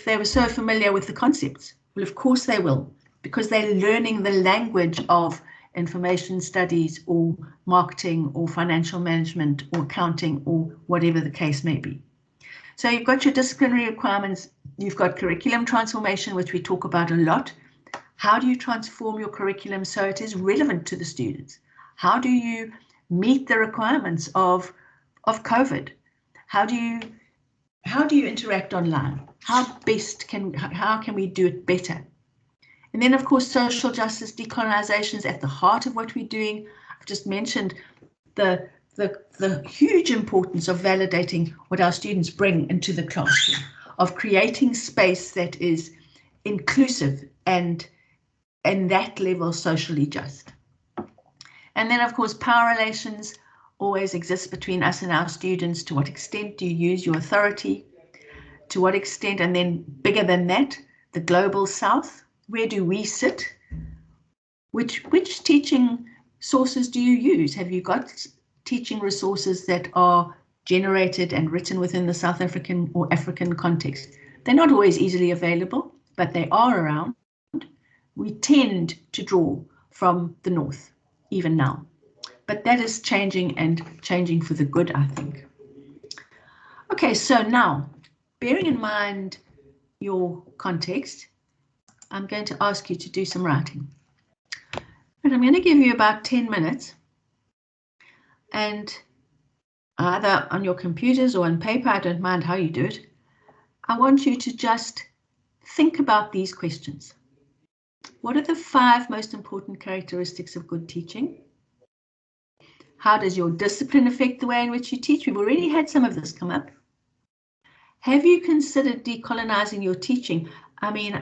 Speaker 2: they were so familiar with the concepts. Well, of course they will, because they're learning the language of information studies or marketing or financial management or accounting or whatever the case may be. So you've got your disciplinary requirements, you've got curriculum transformation, which we talk about a lot. How do you transform your curriculum so it is relevant to the students? How do you meet the requirements of COVID? How do you interact online? How can we do it better? And then, of course, social justice, decolonization is at the heart of what we're doing. I've just mentioned the huge importance of validating what our students bring into the classroom, of creating space that is inclusive and that level socially just. And then, of course, power relations always exist between us and our students. To what extent do you use your authority? To what extent, and then bigger than that, the global south, where do we sit? Which teaching sources do you use? Have you got teaching resources that are generated and written within the South African or African context? They're not always easily available, but they are around. We tend to draw from the north, even now. But that is changing, and changing for the good, I think. Okay, so now, bearing in mind your context, I'm going to ask you to do some writing. And I'm going to give you about 10 minutes, and either on your computers or on paper, I don't mind how you do it, I want you to just think about these questions. What are the 5 most important characteristics of good teaching? How does your discipline affect the way in which you teach? We've already had some of this come up. Have you considered decolonizing your teaching? I mean,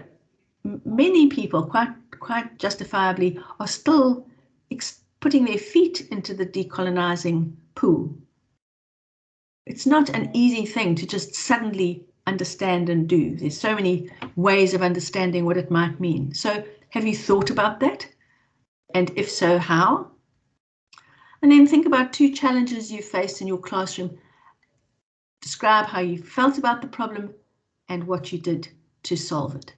Speaker 2: many people, quite justifiably, are still putting their feet into the decolonizing pool. It's not an easy thing to just suddenly understand and do. There's so many ways of understanding what it might mean. So have you thought about that? And if so, how? And then think about 2 challenges you faced in your classroom. Describe how you felt about the problem and what you did to solve it.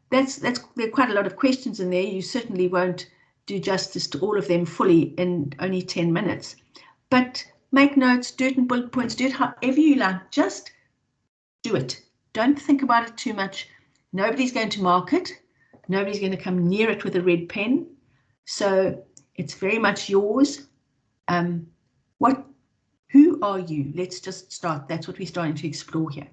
Speaker 2: There are quite a lot of questions in there. You certainly won't do justice to all of them fully in only 10 minutes. But make notes, do it in bullet points, do it however you like. Just do it. Don't think about it too much. Nobody's going to mark it. Nobody's going to come near it with a red pen. So it's very much yours. Who are you? Let's just start. That's what we're starting to explore here.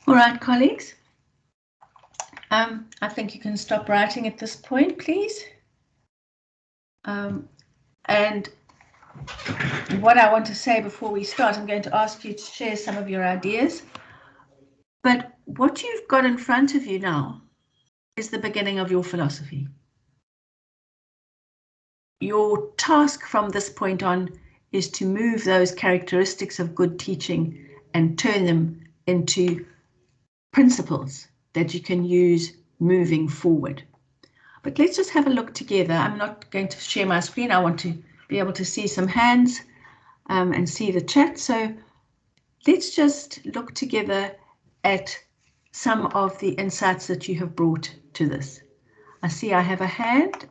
Speaker 2: All right, colleagues. I think you can stop writing at this point, please. And what I want to say before we start, I'm going to ask you to share some of your ideas. But what you've got in front of you now is the beginning of your philosophy. Your task from this point on is to move those characteristics of good teaching and turn them into principles that you can use moving forward. But let's just have a look together. I'm not going to share my screen. I want to be able to see some hands and see the chat. So let's just look together at some of the insights that you have brought to this. I see I have a hand,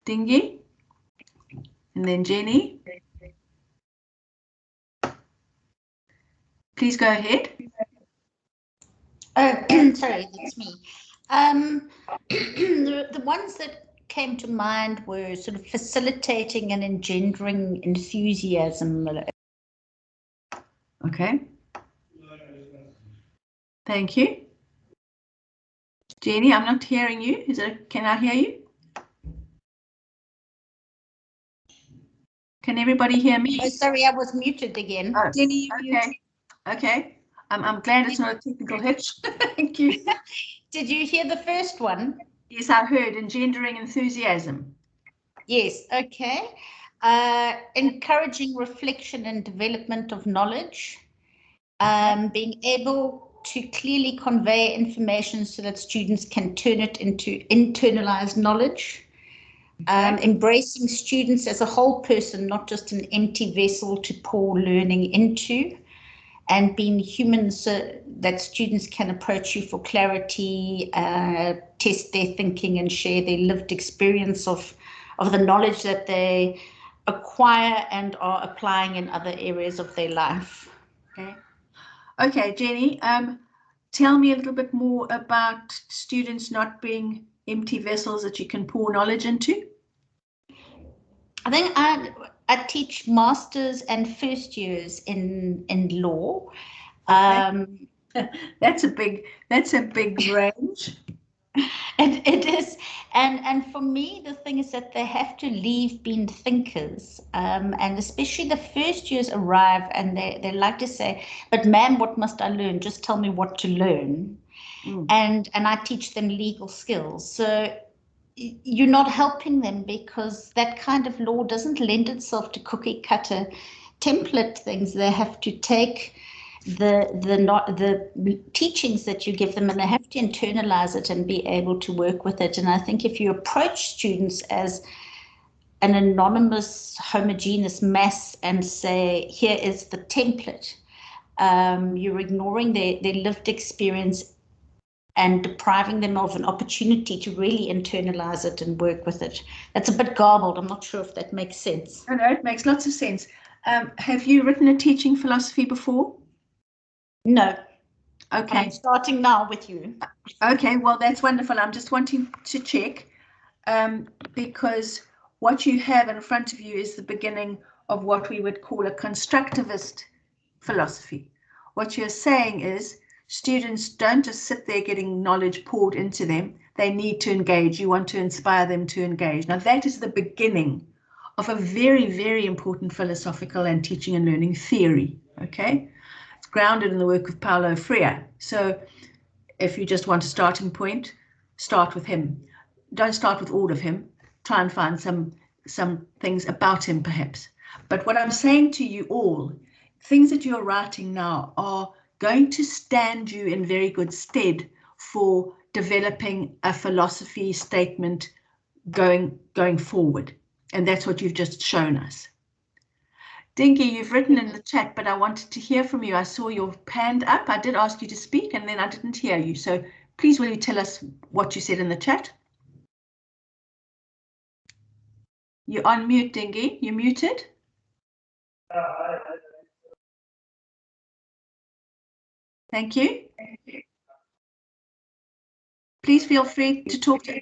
Speaker 2: Dingy, and then Jenny. Please go ahead.
Speaker 8: Sorry, that's me. The ones that came to mind were sort of facilitating and engendering enthusiasm.
Speaker 2: Okay. Thank you. Jenny, I'm not hearing you. Can I hear you? Can everybody hear me?
Speaker 8: Oh, sorry, I was muted again.
Speaker 2: Oh,
Speaker 1: Jenny,
Speaker 2: okay. Okay. I'm glad it's not a technical hitch. Thank you.
Speaker 8: Did you hear the first one?
Speaker 2: Yes, I heard engendering enthusiasm.
Speaker 8: Yes, okay. Encouraging reflection and development of knowledge. Being able to clearly convey information so that students can turn it into internalized knowledge. Embracing students as a whole person, not just an empty vessel to pour learning into, and being human so that students can approach you for clarity, test their thinking and share their lived experience of the knowledge that they acquire and are applying in other areas of their life.
Speaker 2: Okay, Jenny, tell me a little bit more about students not being empty vessels that you can pour knowledge into.
Speaker 8: I think I teach masters and first years in law.
Speaker 2: Okay. That's a big range.
Speaker 8: And it is, and for me, the thing is that they have to leave being thinkers, and especially the first years arrive and they like to say, but ma'am, what must I learn? Just tell me what to learn. And I teach them legal skills. So you're not helping them because that kind of law doesn't lend itself to cookie cutter template things. They have to take the teachings that you give them and they have to internalize it and be able to work with it. And I think if you approach students as an anonymous homogeneous mass and say, here is the template, you're ignoring their lived experience and depriving them of an opportunity to really internalize it and work with it. That's a bit garbled. I'm not sure if that makes sense.
Speaker 2: No, it makes lots of sense. Have you written a teaching philosophy before?
Speaker 8: No.
Speaker 2: Okay.
Speaker 8: I'm starting now with you.
Speaker 2: Okay, well, that's wonderful. I'm just wanting to check because what you have in front of you is the beginning of what we would call a constructivist philosophy. What you're saying is students don't just sit there getting knowledge poured into them. They need to engage. You want to inspire them to engage. Now, that is the beginning of a very, very important philosophical and teaching and learning theory, okay? It's grounded in the work of Paulo Freire. So if you just want a starting point, start with him. Don't start with all of him. Try and find some things about him, perhaps. But what I'm saying to you all, things that you're writing now are going to stand you in very good stead for developing a philosophy statement going forward. And that's what you've just shown us. Dinky, you've written in the chat, but I wanted to hear from you. I saw your hand up. I did ask you to speak and then I didn't hear you. So please, will you tell us what you said in the chat? You're on mute, Dinky. You're muted. Thank you. Please feel free to talk to.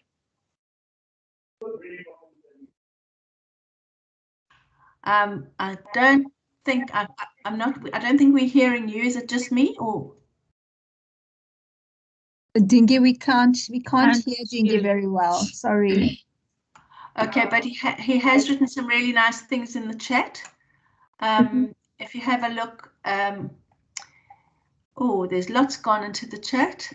Speaker 2: I don't think we're hearing you. Is it just me or?
Speaker 1: Dingy, we can't hear Dingy very well. Sorry.
Speaker 2: Okay, but he has written some really nice things in the chat. If you have a look, oh, there's lots gone into the chat.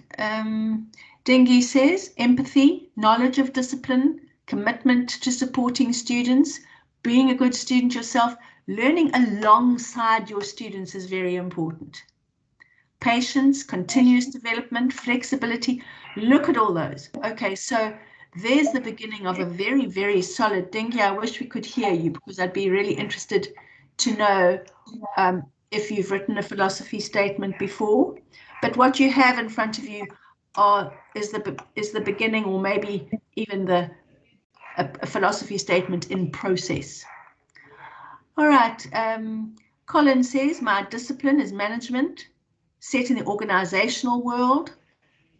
Speaker 2: Dingy says empathy, knowledge of discipline, commitment to supporting students, being a good student yourself, learning alongside your students is very important. Patience, continuous development, flexibility. Look at all those. Okay, so there's the beginning of a very, very solid. Dingy, I wish we could hear you because I'd be really interested to know if you've written a philosophy statement before. But what you have in front of you is the beginning, or maybe even a philosophy statement in process. All right, Colin says, my discipline is management, set in the organizational world,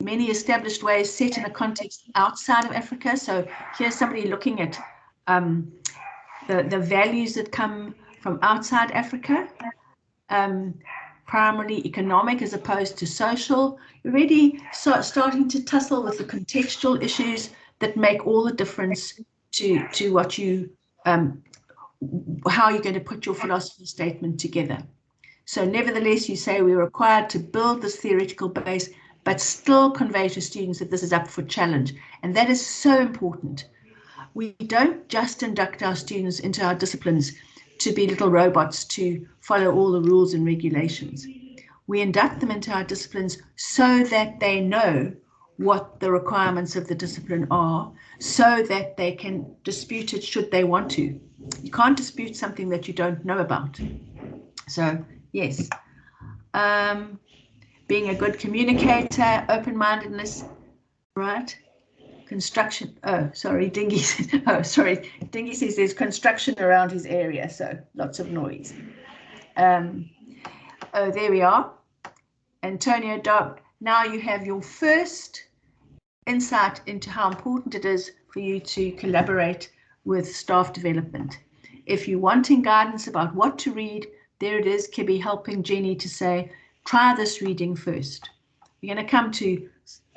Speaker 2: many established ways set in a context outside of Africa. So here's somebody looking at the values that come from outside Africa, primarily economic as opposed to social. You're already starting to tussle with the contextual issues that make all the difference to what you how you're going to put your philosophy statement together. So nevertheless, you say we're required to build this theoretical base, but still convey to students that this is up for challenge. And that is so important. We don't just induct our students into our disciplines to be little robots to follow all the rules and regulations. We induct them into our disciplines so that they know what the requirements of the discipline are, so that they can dispute it should they want to. You can't dispute something that you don't know about. So, yes. Being a good communicator, open-mindedness, right? Construction. Oh, sorry, Dingy. Oh, sorry. Dingy says there's construction around his area, so lots of noise. Oh, there we are. Antonio, now you have your first insight into how important it is for you to collaborate with staff development. If you're wanting guidance about what to read, there it is, Kibby helping Jenny to say, try this reading first. We're going to come to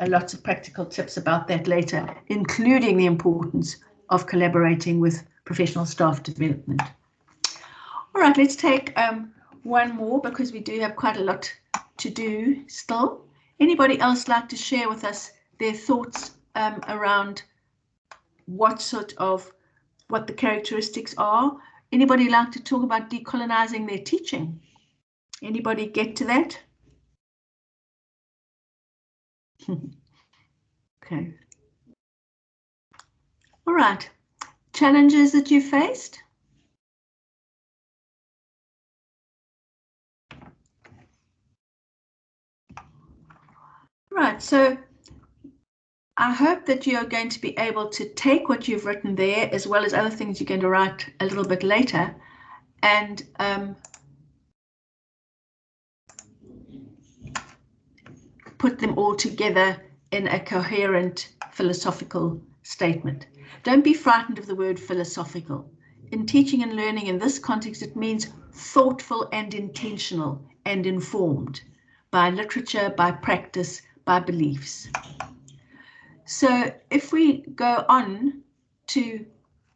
Speaker 2: lots of practical tips about that later, including the importance of collaborating with professional staff development. All right, let's take one more because we do have quite a lot to do still. Anybody else like to share with us their thoughts around what the characteristics are? Anybody like to talk about decolonizing their teaching? Anybody get to that? Okay. All right. Challenges that you faced? Right, so I hope that you're going to be able to take what you've written there, as well as other things you're going to write a little bit later, and put them all together in a coherent philosophical statement. Don't be frightened of the word philosophical. In teaching and learning in this context, it means thoughtful and intentional and informed by literature, by practice, by beliefs. So if we go on to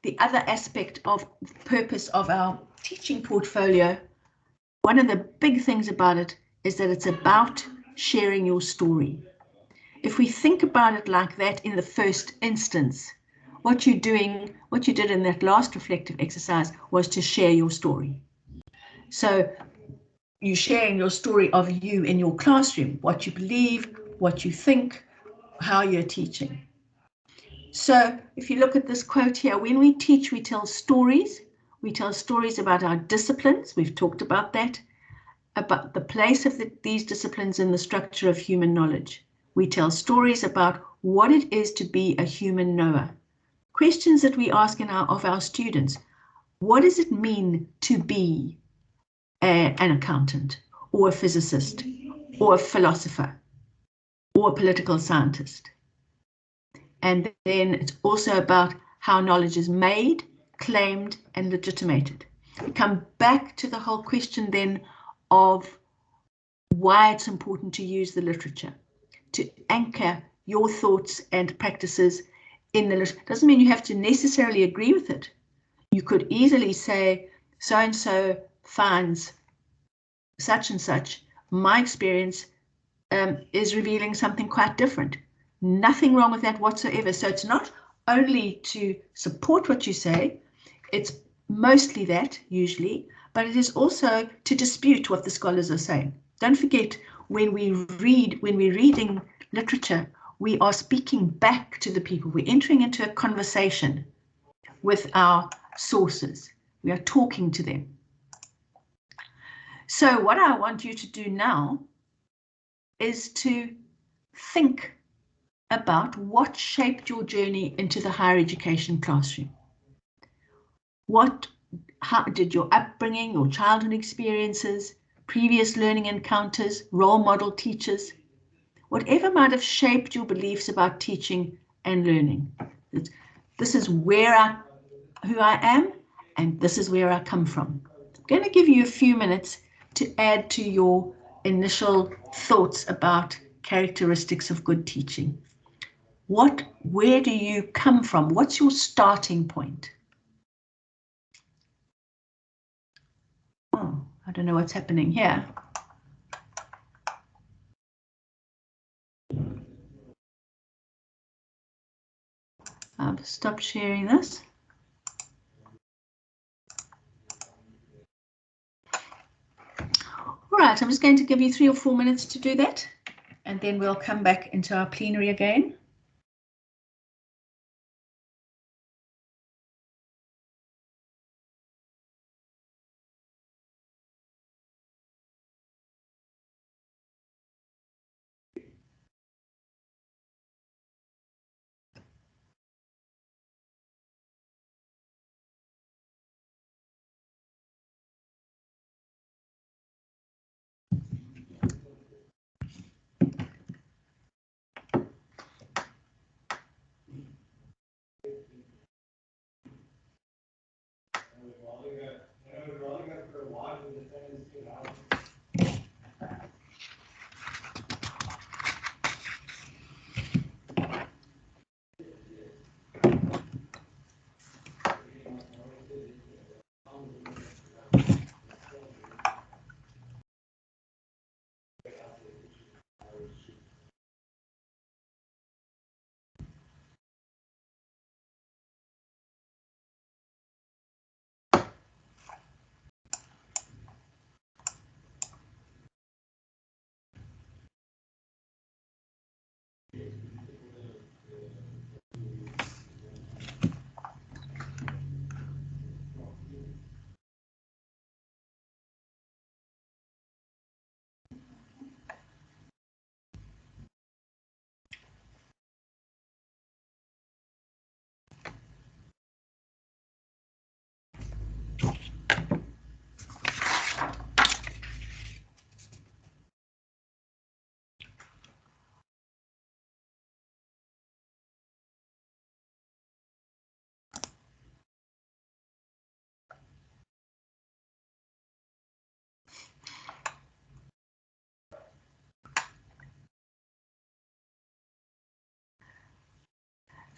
Speaker 2: the other aspect of the purpose of our teaching portfolio, one of the big things about it is that it's about sharing your story. If we think about it like that in the first instance, what you did in that last reflective exercise was to share your story. So you're sharing your story of you in your classroom, what you believe, what you think, how you're teaching. So if you look at this quote here, when we teach, we tell stories. We tell stories about our disciplines. We've talked about that, about the place of these disciplines in the structure of human knowledge. We tell stories about what it is to be a human knower. Questions that we ask of our students. What does it mean to be an accountant, or a physicist, or a philosopher, or a political scientist? And then it's also about how knowledge is made, claimed, and legitimated. We come back to the whole question then of why it's important to use the literature, to anchor your thoughts and practices in the literature. Doesn't mean you have to necessarily agree with it. You could easily say, so-and-so finds such and such. My experience is revealing something quite different. Nothing wrong with that whatsoever. So it's not only to support what you say, it's mostly that usually, but it is also to dispute what the scholars are saying. Don't forget, when we're reading literature, we are speaking back to the people. We're entering into a conversation with our sources. We are talking to them. So what I want you to do now is to think about what shaped your journey into the higher education classroom. How did your upbringing, your childhood experiences, previous learning encounters, role model teachers, whatever might have shaped your beliefs about teaching and learning. This is who I am, and this is where I come from. I'm going to give you a few minutes to add to your initial thoughts about characteristics of good teaching. Where do you come from? What's your starting point? Oh, I don't know what's happening here. I've stopped sharing this. All right, I'm just going to give you 3 or 4 minutes to do that, and then we'll come back into our plenary again.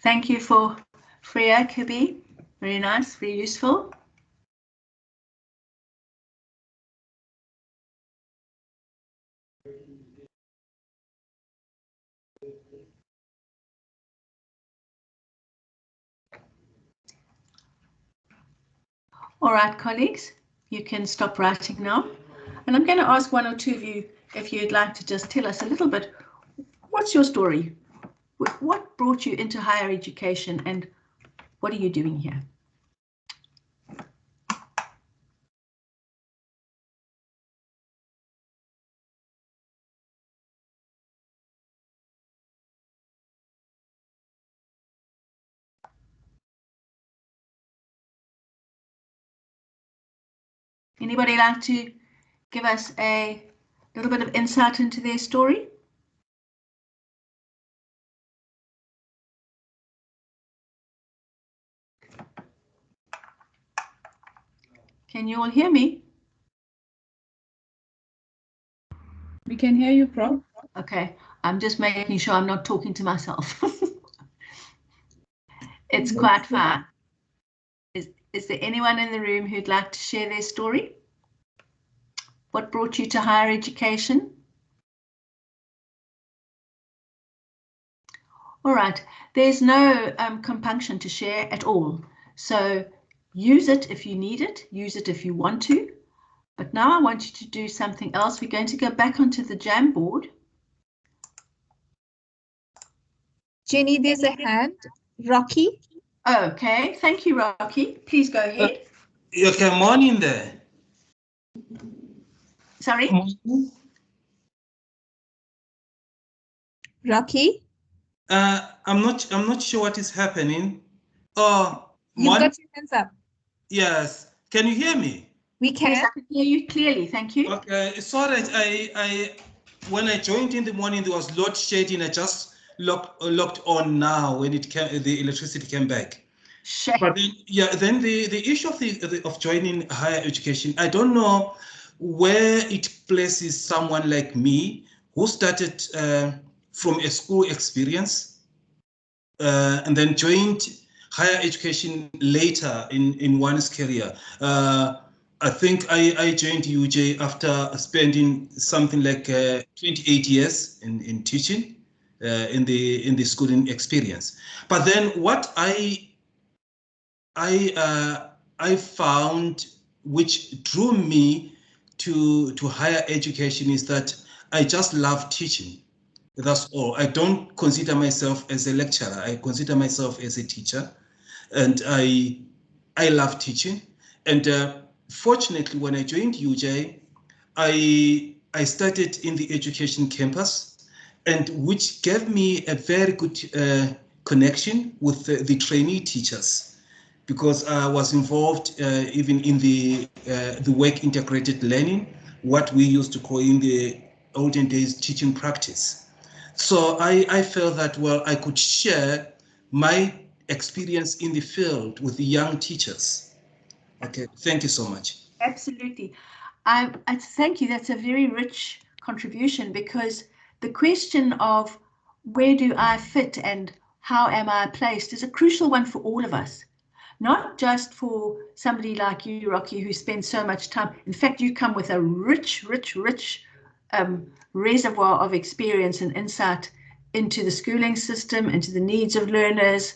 Speaker 2: Thank you for Freya, Kibi. Very nice, very useful. All right, colleagues, you can stop writing now. And I'm going to ask 1 or 2 of you if you'd like to just tell us a little bit, what's your story? What brought you into higher education and what are you doing here? Anybody like to give us a little bit of insight into their story? Can you all hear me?
Speaker 4: We can hear you, Prof.
Speaker 2: Okay, I'm just making sure I'm not talking to myself. It's quite fine. Is there anyone in the room who'd like to share their story? What brought you to higher education? All right, there's no compunction to share at all. So use it if you need it, use it if you want to. But now I want you to do something else. We're going to go back onto the Jamboard.
Speaker 1: Jenny, there's a hand. Rocky.
Speaker 2: Okay, thank you, Rocky. Please go ahead.
Speaker 9: Okay, morning there.
Speaker 2: Sorry?
Speaker 1: Rocky.
Speaker 9: I'm not sure what is happening.
Speaker 1: You've got your hands up.
Speaker 9: Yes. Can you hear me?
Speaker 1: We can.
Speaker 2: Yes, I can hear you clearly. Thank you.
Speaker 9: Okay. Sorry, when I joined in the morning, there was load shedding. I just locked on now when the electricity came back.
Speaker 2: Shame.
Speaker 9: But then, yeah, then the issue of joining higher education, I don't know where it places someone like me who started from a school experience and then joined higher education later in one's career. I think I joined UJ after spending something like 28 years in teaching in the schooling experience. But then what I found, which drew me to higher education, is that I just love teaching. That's all. I don't consider myself as a lecturer. I consider myself as a teacher, and I love teaching. And fortunately, when I joined UJ, I started in the education campus, and which gave me a very good connection with the trainee teachers, because I was involved even in the work integrated learning, what we used to call in the olden days teaching practice. So I felt that, well, I could share my experience in the field with the young teachers. Okay, thank you so much.
Speaker 2: Absolutely. I thank you. That's a very rich contribution, because the question of where do I fit and how am I placed is a crucial one for all of us. Not just for somebody like you, Rocky, who spends so much time. In fact, you come with a rich reservoir of experience and insight into the schooling system, into the needs of learners.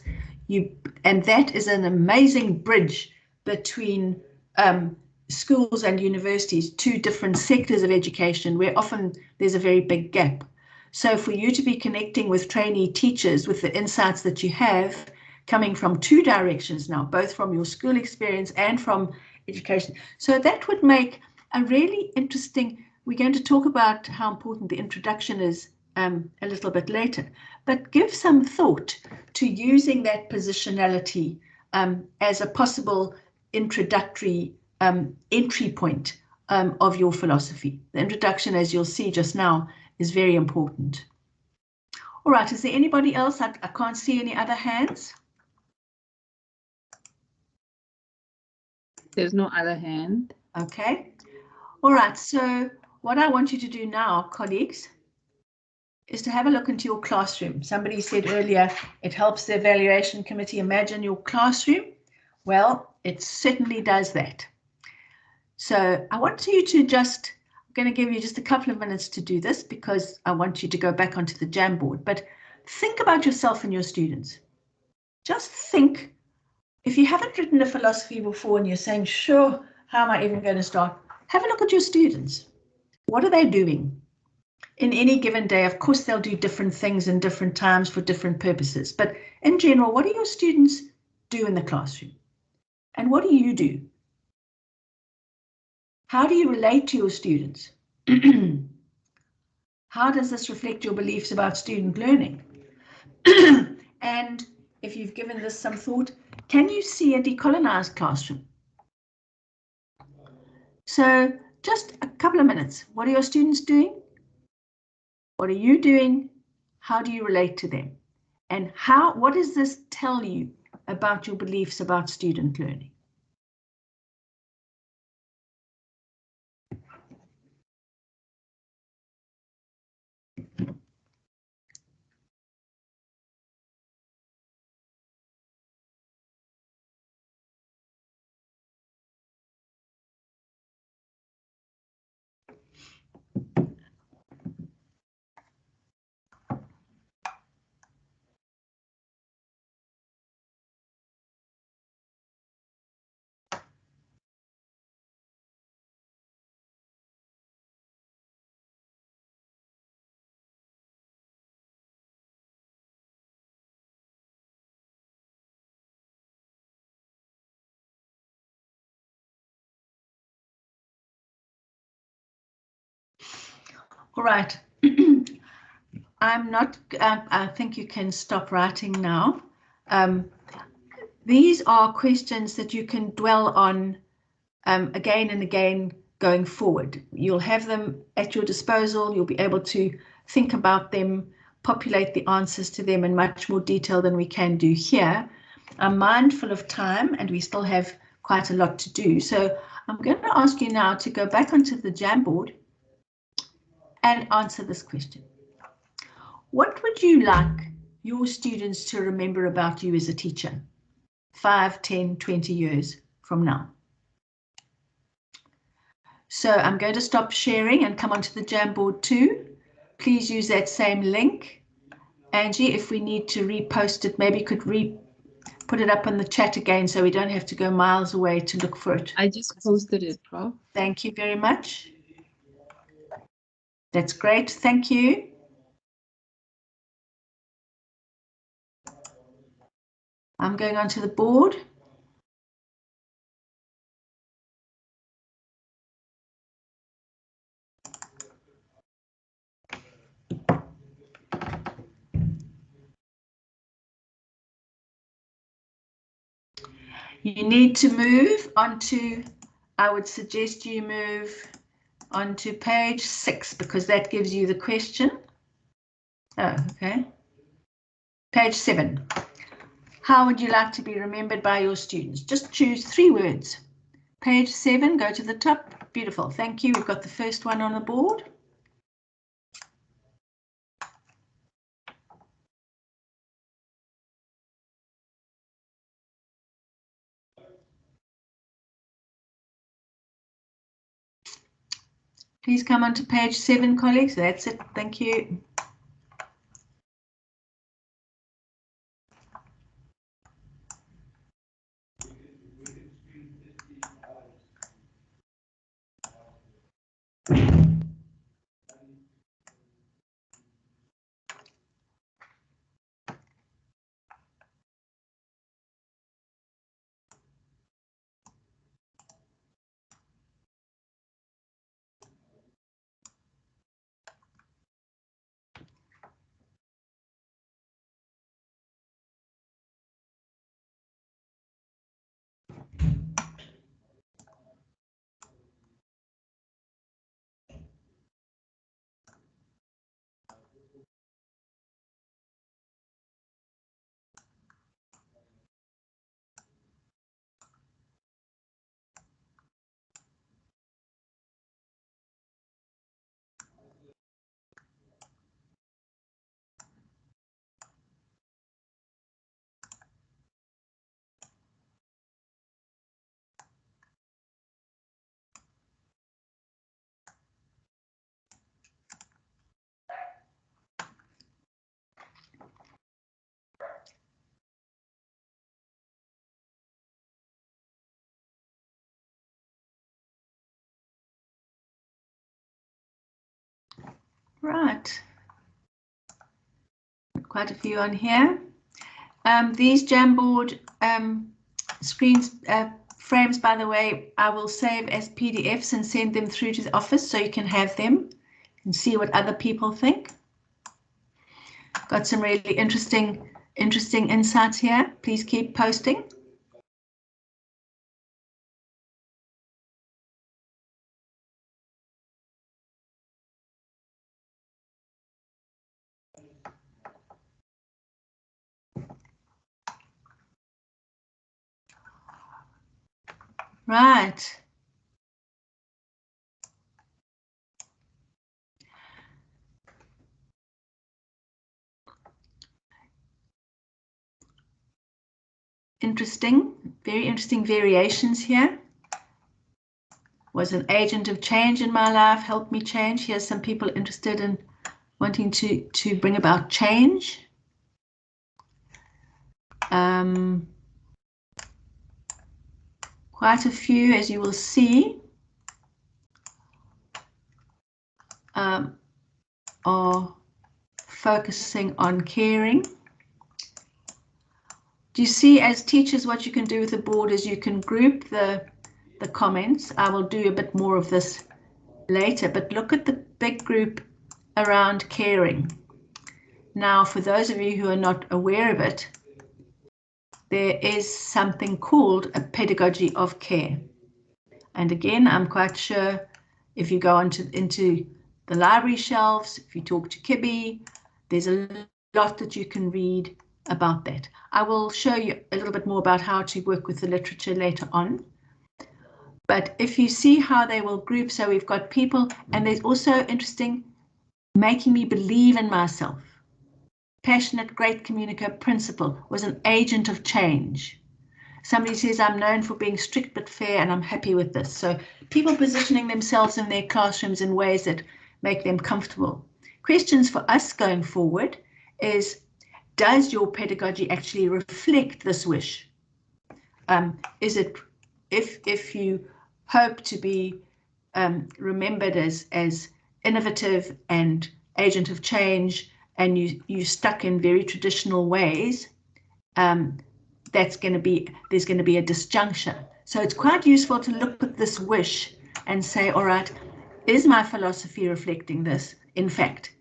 Speaker 2: And that is an amazing bridge between schools and universities, two different sectors of education where often there's a very big gap. So for you to be connecting with trainee teachers with the insights that you have coming from two directions now, both from your school experience and from education. So that would make a really interesting, we're going to talk about how important the introduction is a little bit later, but give some thought to using that positionality as a possible introductory entry point of your philosophy. The introduction, as you'll see just now, is very important. All right, is there anybody else? I can't see any other hands.
Speaker 4: There's no other hand.
Speaker 2: Okay. All right, so what I want you to do now, colleagues, is to have a look into your classroom. Somebody said earlier, it helps the evaluation committee imagine your classroom. Well, it certainly does that. So I want you to just, I'm going to give you just a couple of minutes to do this, because I want you to go back onto the Jamboard, but think about yourself and your students. Just think, if you haven't written a philosophy before and you're saying, sure, how am I even going to start? Have a look at your students. What are they doing? In any given day, of course, they'll do different things in different times for different purposes. But in general, what do your students do in the classroom? And what do you do? How do you relate to your students? How does this reflect your beliefs about student learning? And if you've given this some thought, can you see a decolonized classroom? So just a couple of minutes. What are your students doing? What are you doing? How do you relate to them? And what does this tell you about your beliefs about student learning? All right. I'm not, I think you can stop writing now. These are questions that you can dwell on again and again going forward. You'll have them at your disposal. You'll be able to think about them, populate the answers to them in much more detail than we can do here. I'm mindful of time and we still have quite a lot to do. So I'm going to ask you now to go back onto the Jamboard and answer this question. What would you like your students to remember about you as a teacher 5, 10, 20 years from now? So I'm going to stop sharing and come onto the Jamboard too. Please use that same link. Angie, if we need to repost it, maybe you could put it up in the chat again so we don't have to go miles away to look for it.
Speaker 4: I just posted it, Prof.
Speaker 2: Thank you very much. That's great. Thank you. I'm going onto the board. You need to move onto, I would suggest you move onto page 6 because that gives you the question. Oh, okay. Page 7. How would you like to be remembered by your students? Just choose 3 words. Page 7, go to the top. Beautiful, thank you. We've got the first one on the board. Please come on to page 7, colleagues. That's it. Thank you. Right. Quite a few on here. These Jamboard screens frames, by the way, I will save as PDFs and send them through to the office so you can have them and see what other people think. Got some really interesting insights here. Please keep posting. Right. Interesting, very interesting variations here. Was an agent of change in my life, helped me change. Here's some people interested in wanting to bring about change. Quite a few, as you will see, are focusing on caring. Do you see, as teachers, what you can do with the board is you can group the comments. I will do a bit more of this later, but look at the big group around caring. Now, for those of you who are not aware of it, there is something called a pedagogy of care. And again, I'm quite sure if you go into the library shelves, if you talk to Kibby, there's a lot that you can read about that. I will show you a little bit more about how to work with the literature later on. But if you see how they will group, so we've got people, and there's also interesting, making me believe in myself. Passionate, great communicator, principal, was an agent of change. Somebody says, I'm known for being strict but fair, and I'm happy with this. So people positioning themselves in their classrooms in ways that make them comfortable. Questions for us going forward is, does your pedagogy actually reflect this wish? Is it, if you hope to be remembered as innovative and agent of change, and you stuck in very traditional ways, there's going to be a disjuncture. So it's quite useful to look at this wish and say, all right, is my philosophy reflecting this? In fact,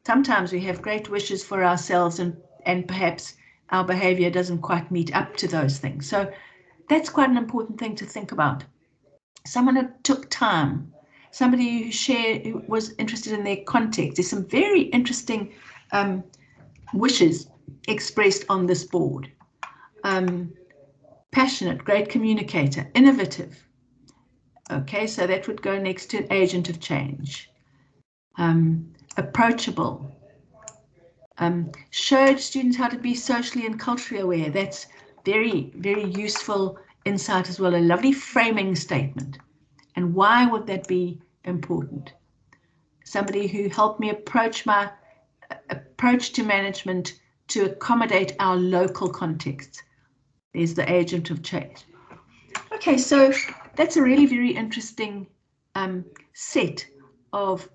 Speaker 2: sometimes we have great wishes for ourselves, and perhaps our behavior doesn't quite meet up to those things. So that's quite an important thing to think about. Someone who took time, somebody who was interested in their context. There's some very interesting wishes expressed on this board. Passionate, great communicator, innovative. Okay, so that would go next to an agent of change. Approachable. Showed students how to be socially and culturally aware. That's very, very useful insight as well. A lovely framing statement. And why would that be important? Somebody who helped me approach my approach to management to accommodate our local context. There's the agent of change. Okay, so that's a really very interesting set of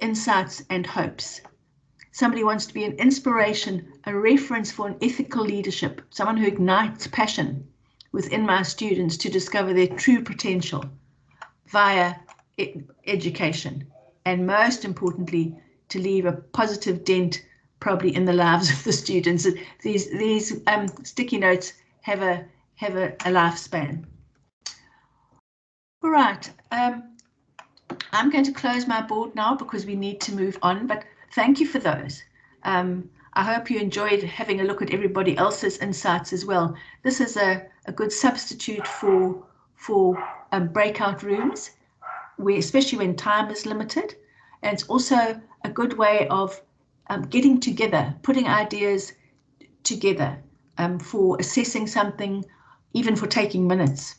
Speaker 2: insights and hopes. Somebody wants to be an inspiration, a reference for an ethical leadership, someone who ignites passion within my students to discover their true potential via education, and most importantly, to leave a positive dent probably in the lives of the students. These sticky notes have a lifespan. All right, I'm going to close my board now because we need to move on, but thank you for those. I hope you enjoyed having a look at everybody else's insights as well. This is a good substitute for breakout rooms, especially when time is limited. And it's also a good way of getting together, putting ideas together for assessing something, even for taking minutes.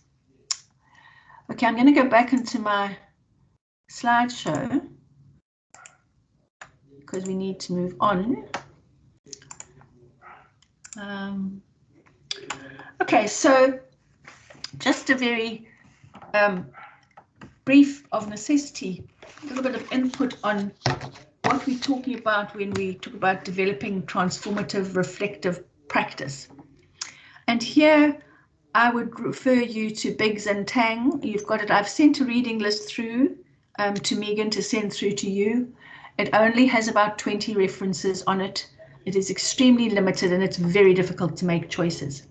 Speaker 2: Okay, I'm going to go back into my slideshow because we need to move on. Okay, so just a very brief of necessity, a little bit of input on what we're talking about when we talk about developing transformative reflective practice. And here I would refer you to Biggs and Tang. You've got it. I've sent a reading list through to Megan to send through to you. It only has about 20 references on it. It is extremely limited and it's very difficult to make choices.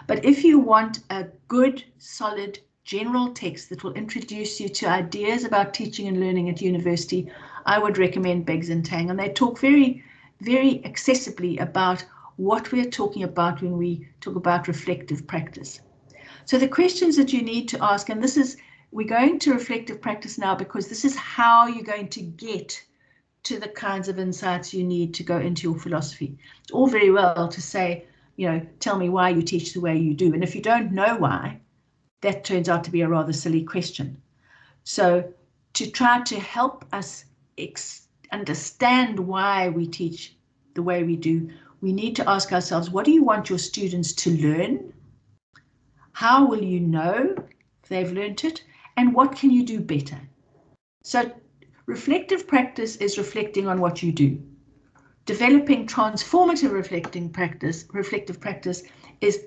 Speaker 2: But if you want a good, solid, general text that will introduce you to ideas about teaching and learning at university, I would recommend Biggs and Tang. And they talk very, very accessibly about what we're talking about when we talk about reflective practice. So the questions that you need to ask, and we're going to reflective practice now because this is how you're going to get to the kinds of insights you need to go into your philosophy. It's all very well to say, tell me why you teach the way you do. And if you don't know why, that turns out to be a rather silly question. So to try to help us understand why we teach the way we do, we need to ask ourselves, what do you want your students to learn? How will you know if they've learned it? And what can you do better? So reflective practice is reflecting on what you do. Developing transformative reflective practice is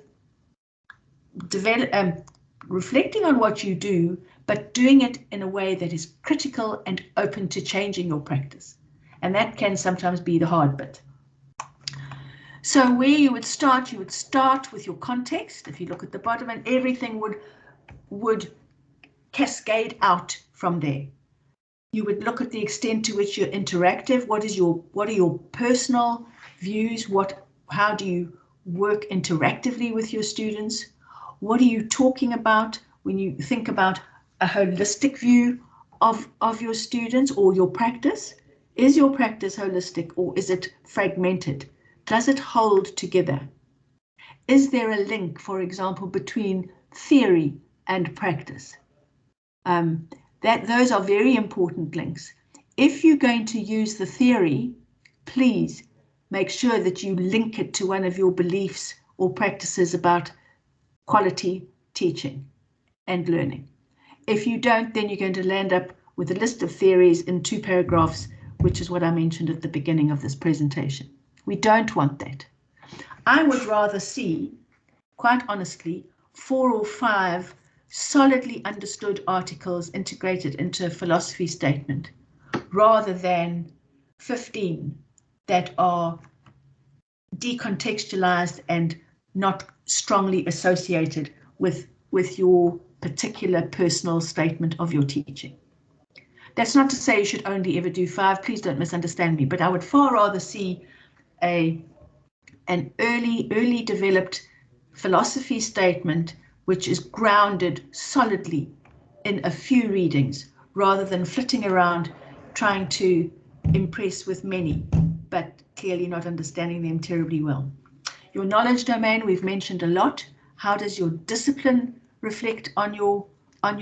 Speaker 2: reflecting on what you do, but doing it in a way that is critical and open to changing your practice. And that can sometimes be the hard bit. So where you would start with your context. If you look at the bottom, and everything would cascade out from there. You would look at the extent to which you're interactive. What are your personal views? How do you work interactively with your students? What are you talking about when you think about a holistic view of your students or your practice? Is your practice holistic or is it fragmented? Does it hold together? Is there a link, for example, between theory and practice? Those are very important links. If you're going to use the theory, please make sure that you link it to one of your beliefs or practices about quality teaching and learning. If you don't, then you're going to land up with a list of theories in 2 paragraphs, which is what I mentioned at the beginning of this presentation. We don't want that. I would rather see, quite honestly, 4 or 5 solidly understood articles integrated into a philosophy statement, rather than 15 that are decontextualized and not strongly associated with your particular personal statement of your teaching. That's not to say you should only ever do 5, please don't misunderstand me, but I would far rather see an early developed philosophy statement which is grounded solidly in a few readings, rather than flitting around trying to impress with many, but clearly not understanding them terribly well. Your knowledge domain we've mentioned a lot. How does your discipline reflect on your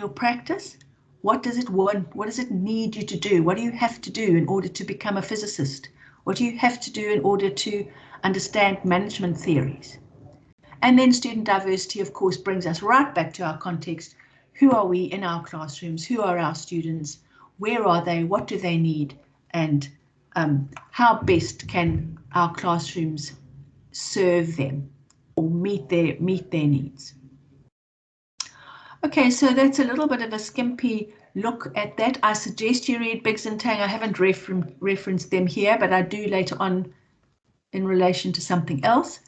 Speaker 2: practice? What does it want? What does it need you to do? What do you have to do in order to become a physicist? What do you have to do in order to understand management theories? And then student diversity, of course, brings us right back to our context. Who are we in our classrooms? Who are our students? Where are they? What do they need? And how best can our classrooms serve them or meet their needs? Okay, so that's a little bit of a skimpy look at that. I suggest you read Biggs and Tang. I haven't referenced them here, but I do later on in relation to something else.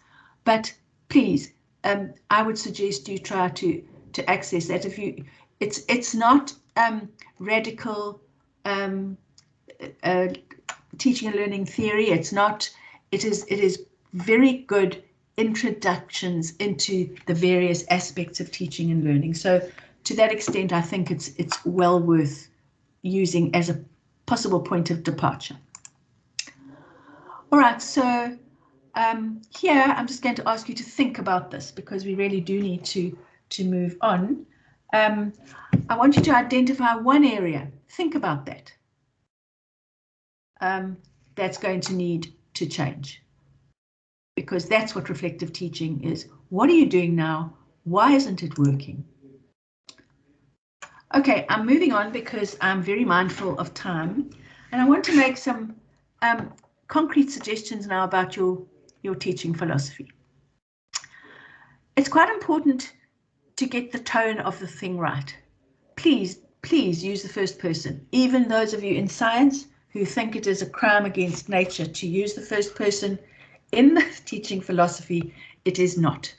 Speaker 2: But please, I would suggest you try to access that. It's not radical teaching and learning theory. It is very good introductions into the various aspects of teaching and learning. So to that extent, I think it's well worth using as a possible point of departure. All right, so here I'm just going to ask you to think about this, because we really do need to move on. I want you to identify one area. Think about that. That's going to need to change, because that's what reflective teaching is. What are you doing now? Why isn't it working? Okay, I'm moving on because I'm very mindful of time, and I want to make some concrete suggestions now about your teaching philosophy. It's quite important to get the tone of the thing right. Please use the first person. Even those of you in science who think it is a crime against nature to use the first person in the teaching philosophy, it is not.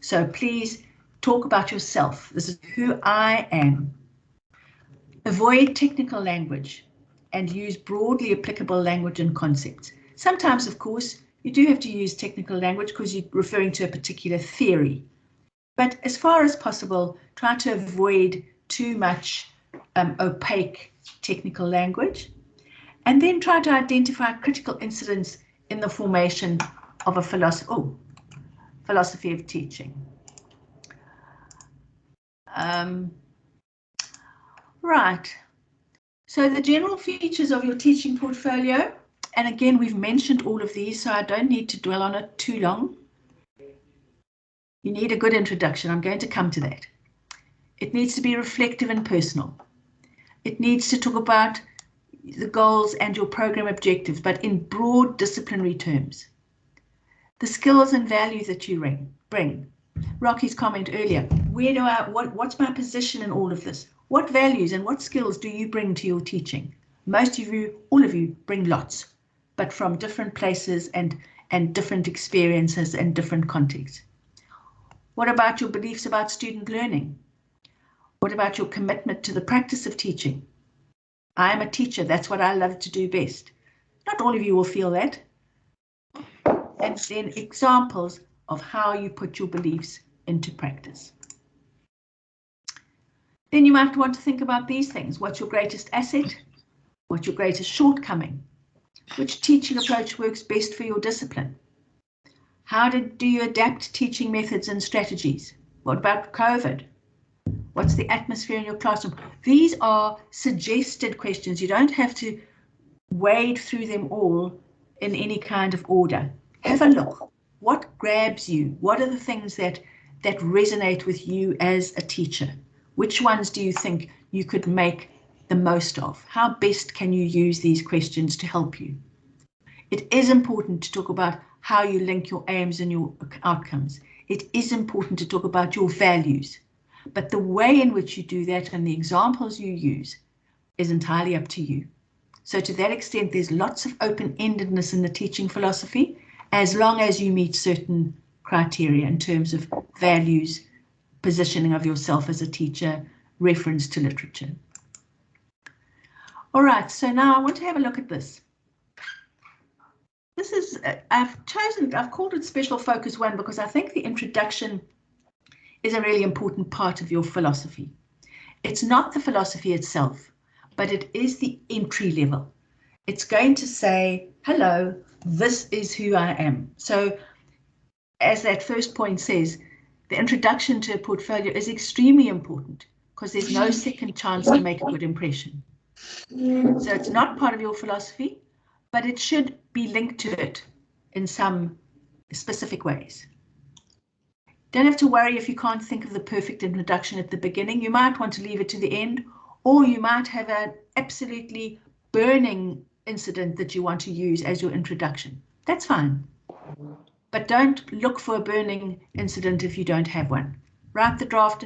Speaker 2: So please talk about yourself. This is who I am. Avoid technical language and use broadly applicable language and concepts. Sometimes, of course, you do have to use technical language because you're referring to a particular theory. But as far as possible, try to avoid too much opaque technical language. And then try to identify critical incidents in the formation of a philosophy of teaching. Right. So the general features of your teaching portfolio, and again, we've mentioned all of these, so I don't need to dwell on it too long. You need a good introduction. I'm going to come to that. It needs to be reflective and personal. It needs to talk about the goals and your program objectives, but in broad disciplinary terms. The skills and values that you bring. Rocky's comment earlier, what's my position in all of this? What values and what skills do you bring to your teaching? Most of you, all of you, bring lots, but from different places and different experiences and different contexts. What about your beliefs about student learning? What about your commitment to the practice of teaching? I'm a teacher, that's what I love to do best. Not all of you will feel that. And then examples of how you put your beliefs into practice. Then you might want to think about these things. What's your greatest asset? What's your greatest shortcoming? Which teaching approach works best for your discipline? How do you adapt teaching methods and strategies? What about COVID? What's the atmosphere in your classroom? These are suggested questions. You don't have to wade through them all in any kind of order. Have a look. What grabs you? What are the things that resonate with you as a teacher? Which ones do you think you could make the most of? How best can you use these questions to help you? It is important to talk about how you link your aims and your outcomes. It is important to talk about your values, but the way in which you do that and the examples you use is entirely up to you. So to that extent, there's lots of open-endedness in the teaching philosophy, as long as you meet certain criteria in terms of values, positioning of yourself as a teacher, reference to literature. All right, so now I want to have a look at this. This is, I've called it Special Focus 1 because I think the introduction is a really important part of your philosophy. It's not the philosophy itself, but it is the entry level. It's going to say, hello, this is who I am. So as that first point says, the introduction to a portfolio is extremely important because there's no second chance to make a good impression. So it's not part of your philosophy, but it should be linked to it in some specific ways. Don't have to worry if you can't think of the perfect introduction at the beginning. You might want to leave it to the end, or you might have an absolutely burning incident that you want to use as your introduction. That's fine. But don't look for a burning incident if you don't have one. Write the draft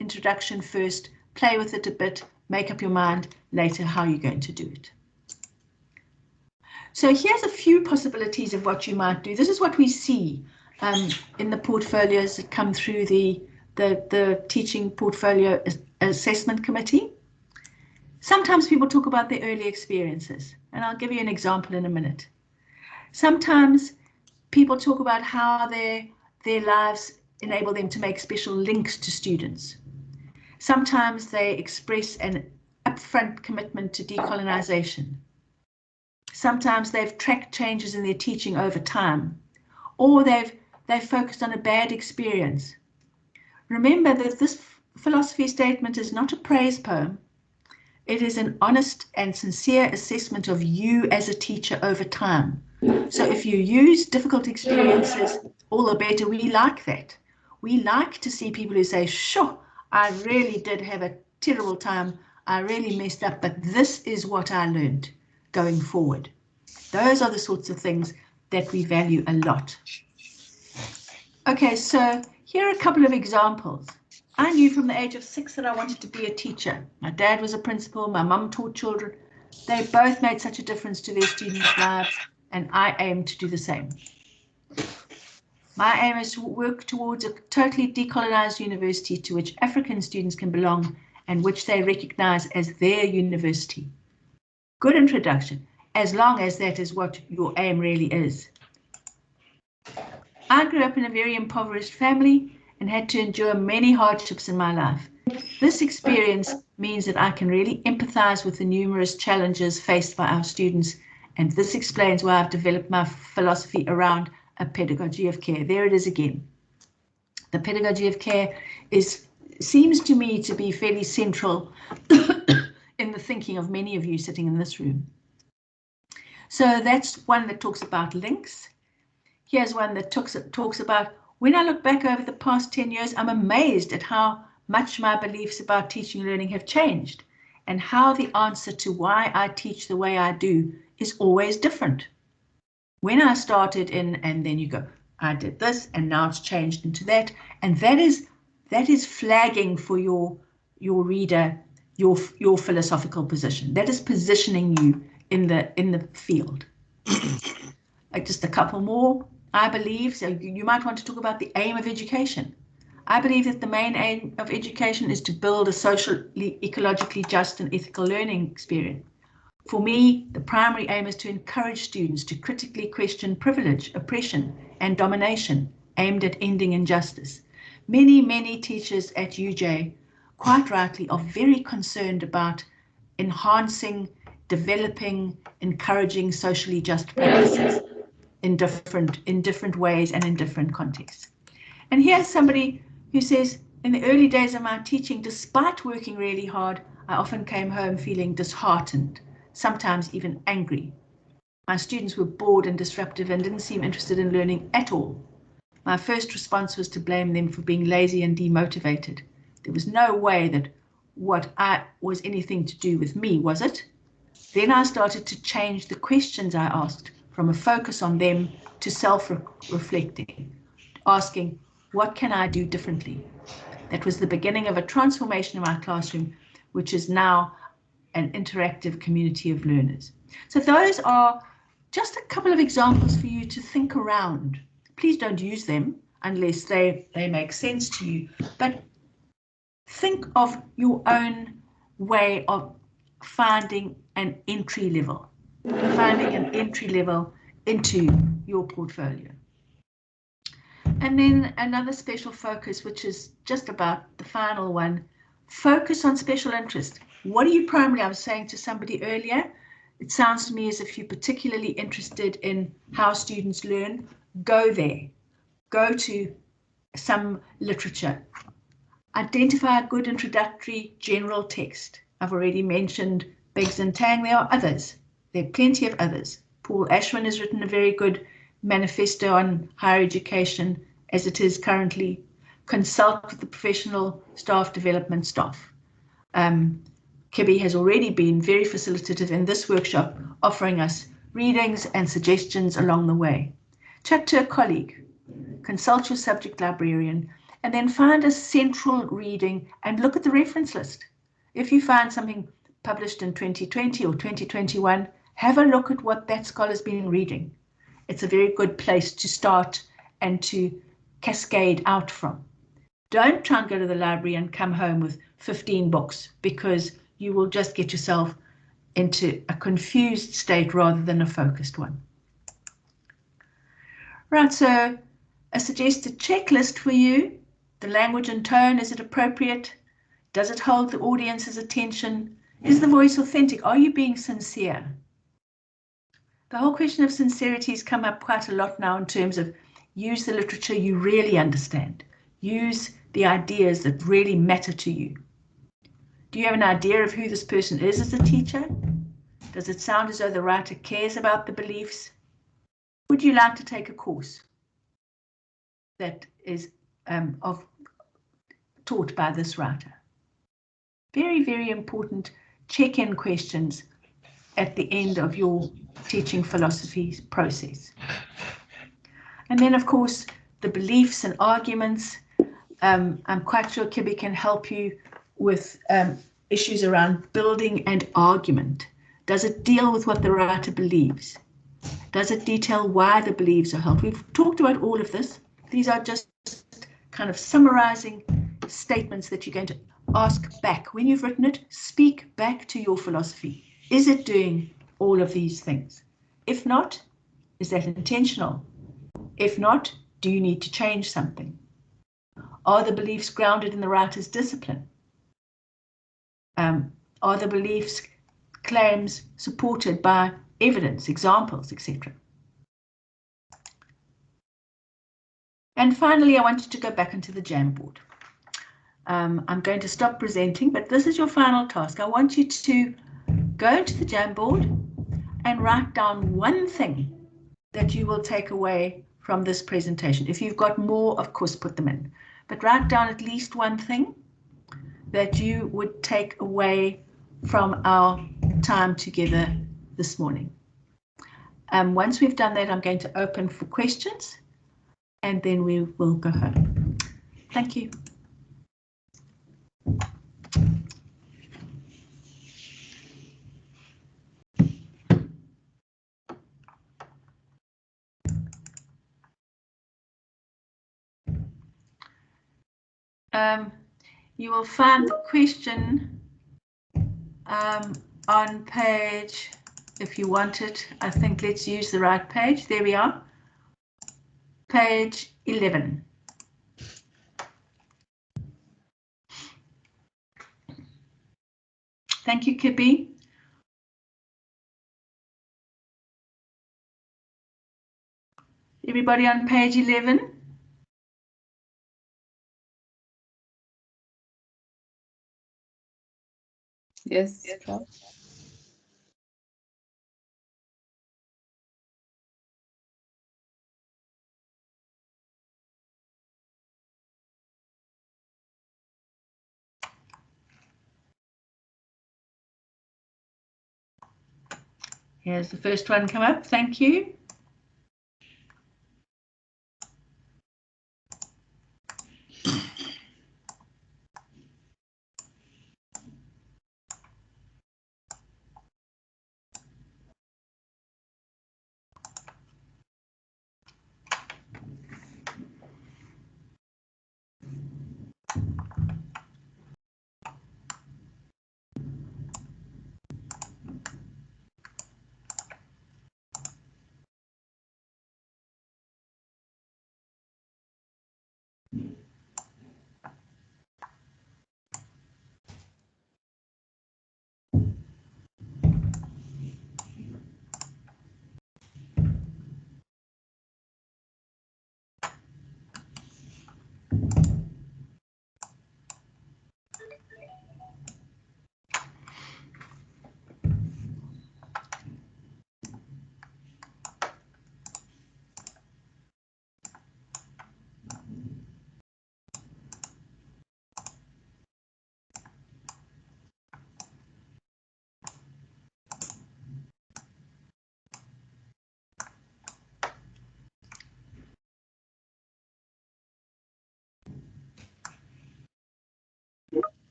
Speaker 2: introduction first, play with it a bit, make up your mind later how you're going to do it. So here's a few possibilities of what you might do. This is what we see in the portfolios that come through the Teaching Portfolio Assessment Committee. Sometimes people talk about their early experiences, and I'll give you an example in a minute. Sometimes people talk about how their lives enable them to make special links to students. Sometimes they express an upfront commitment to decolonization. Sometimes they've tracked changes in their teaching over time, or they've focused on a bad experience. Remember that this philosophy statement is not a praise poem. It is an honest and sincere assessment of you as a teacher over time. So if you use difficult experiences, all the better. We like that. We like to see people who say, sure, I really did have a terrible time. I really messed up, but this is what I learned going forward. Those are the sorts of things that we value a lot. Okay, so here are a couple of examples. I knew from the age of 6 that I wanted to be a teacher. My dad was a principal, my mum taught children. They both made such a difference to their students' lives, and I aim to do the same. My aim is to work towards a totally decolonized university to which African students can belong and which they recognize as their university. Good introduction, as long as that is what your aim really is. I grew up in a very impoverished family and had to endure many hardships in my life. This experience means that I can really empathize with the numerous challenges faced by our students, and this explains why I've developed my philosophy around a pedagogy of care. There it is again. The pedagogy of care seems to me to be fairly central in the thinking of many of you sitting in this room. So that's one that talks about links. Here's one that talks about, when I look back over the past 10 years, I'm amazed at how much my beliefs about teaching and learning have changed, and how the answer to why I teach the way I do is always different. When I started in, and then you go, I did this, and now it's changed into that, and that is flagging for your reader your philosophical position. That is positioning you in the field. Just a couple more. I believe, so you might want to talk about the aim of education. I believe that the main aim of education is to build a socially, ecologically just and ethical learning experience. For me, the primary aim is to encourage students to critically question privilege, oppression, and domination aimed at ending injustice. Many teachers at UJ, quite rightly, are very concerned about enhancing, developing, encouraging socially just practices in different ways and in different contexts. And here's somebody who says, in the early days of my teaching, despite working really hard, I often came home feeling disheartened, sometimes even angry. My students were bored and disruptive and didn't seem interested in learning at all. My first response was to blame them for being lazy and demotivated. There was no way that what I was anything to do with me, was it? Then I started to change the questions I asked from a focus on them to self-reflecting, asking, what can I do differently? That was the beginning of a transformation in my classroom, which is now an interactive community of learners. So those are just a couple of examples for you to think around. Please don't use them unless they make sense to you, but think of your own way of finding an entry level into your portfolio. And then another special focus, which is just about the final one, focus on special interest. What are you primarily? I was saying to somebody earlier, it sounds to me as if you're particularly interested in how students learn. Go there. Go to some literature. Identify a good introductory general text. I've already mentioned Biggs and Tang. There are others. There are plenty of others. Paul Ashwin has written a very good manifesto on higher education as it is currently. Consult with the professional staff development staff. Kibby has already been very facilitative in this workshop, offering us readings and suggestions along the way. Chat to a colleague, consult your subject librarian, and then find a central reading and look at the reference list. If you find something published in 2020 or 2021, have a look at what that scholar's been reading. It's a very good place to start and to cascade out from. Don't try and go to the library and come home with 15 books, because you will just get yourself into a confused state rather than a focused one. Right, so a suggested checklist for you. The language and tone, is it appropriate? Does it hold the audience's attention? Is the voice authentic? Are you being sincere? The whole question of sincerity has come up quite a lot now in terms of use the literature you really understand. Use the ideas that really matter to you. Do you have an idea of who this person is as a teacher? Does it sound as though the writer cares about the beliefs? Would you like to take a course that is taught by this writer? Very, very important check-in questions at the end of your teaching philosophy process. And then, of course, the beliefs and arguments. I'm quite sure Kibby can help you with issues around building and argument. Does it deal with what the writer believes? Does it detail why the beliefs are held? We've talked about all of this. These are just kind of summarizing statements that you're going to ask back. When you've written it, speak back to your philosophy. Is it doing all of these things? If not, is that intentional? If not, do you need to change something? Are the beliefs grounded in the writer's discipline? Are the beliefs claims supported by evidence, examples, etc.? And finally, I want you to go back into the Jamboard. I'm going to stop presenting, but this is your final task. I want you to go into the Jamboard and write down one thing that you will take away from this presentation. If you've got more, of course, put them in, but write down at least one thing that you would take away from our time together this morning. Once we've done that, I'm going to open for questions, and then we will go home. Thank you. You will find the question on page, if you want it, I think let's use the right page. There we are. Page 11. Thank you, Kippy. Everybody on page 11?
Speaker 4: Yes, Prof.
Speaker 2: Here's the first one come up. Thank you.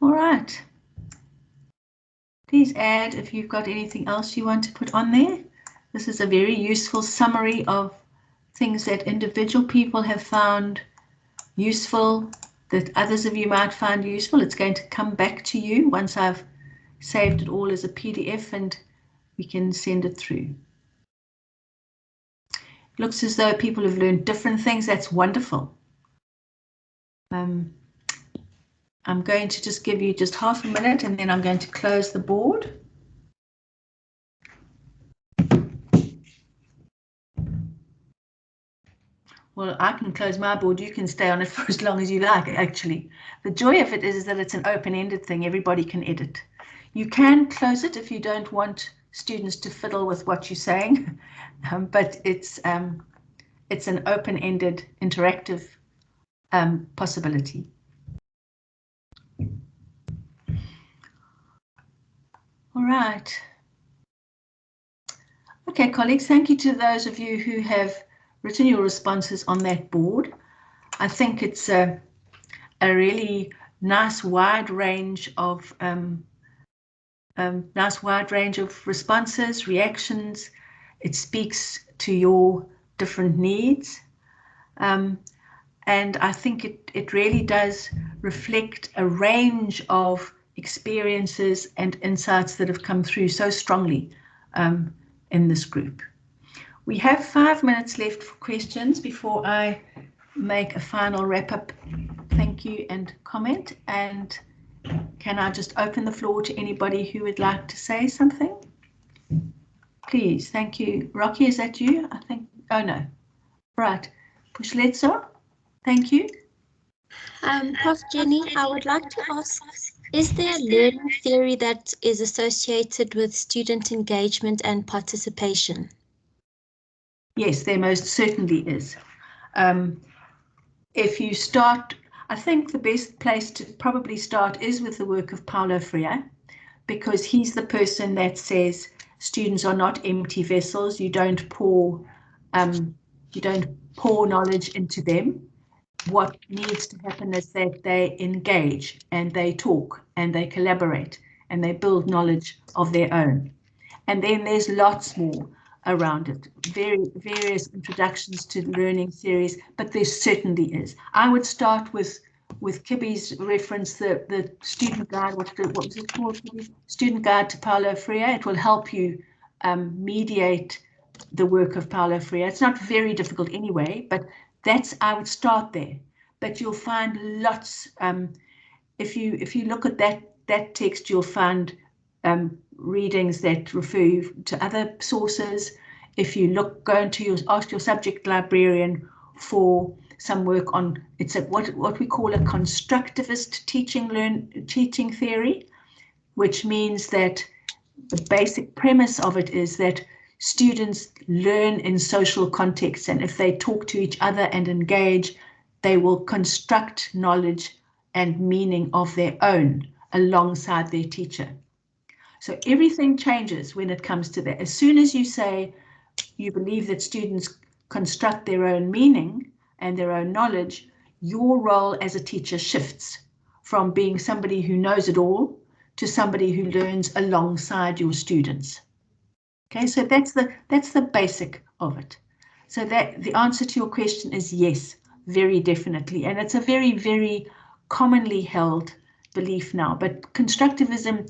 Speaker 2: All right. Please add if you've got anything else you want to put on there. This is a very useful summary of things that individual people have found useful, that others of you might find useful. It's going to come back to you once I've saved it all as a PDF and we can send it through. It looks as though people have learned different things. That's wonderful. I'm going to just give you just half a minute and then I'm going to close the board. Well, I can close my board. You can stay on it for as long as you like, actually. The joy of it is that it's an open-ended thing. Everybody can edit. You can close it if you don't want students to fiddle with what you're saying, but it's an open-ended, interactive possibility. All right. Okay, colleagues, thank you to those of you who have written your responses on that board. I think it's a really nice wide range of responses, reactions. It speaks to your different needs. And I think it really does reflect a range of experiences and insights that have come through so strongly in this group. We have 5 minutes left for questions before I make a final wrap-up thank you and comment. And can I just open the floor to anybody who would like to say something? Please, thank you. Rocky, is that you? I think, oh no. Right, Pushletso, thank you.
Speaker 6: Prof. Jenny, I would like to ask, is there a learning theory that is associated with student engagement and participation?
Speaker 2: Yes, there most certainly is. If you start, I think the best place to probably start is with the work of Paulo Freire, because he's the person that says students are not empty vessels. You don't pour knowledge into them. What needs to happen is that they engage and they talk and they collaborate and they build knowledge of their own. And then there's lots more around it, various introductions to learning theories, but there certainly is. I would start with Kibby's reference, the student guide, what was it called? Student Guide to Paulo Freire. It will help you mediate the work of Paulo Freire. It's not very difficult anyway, but I would start there. But you'll find lots. If you look at that text, you'll find readings that refer you to other sources. If you ask your subject librarian for some work on, it's what we call a constructivist teaching theory, which means that the basic premise of it is that students learn in social contexts, and if they talk to each other and engage, they will construct knowledge and meaning of their own alongside their teacher. So everything changes when it comes to that. As soon as you say you believe that students construct their own meaning and their own knowledge, your role as a teacher shifts from being somebody who knows it all to somebody who learns alongside your students. Okay, so that's the basic of it. So that the answer to your question is yes, very definitely. And it's a very, very commonly held belief now. But constructivism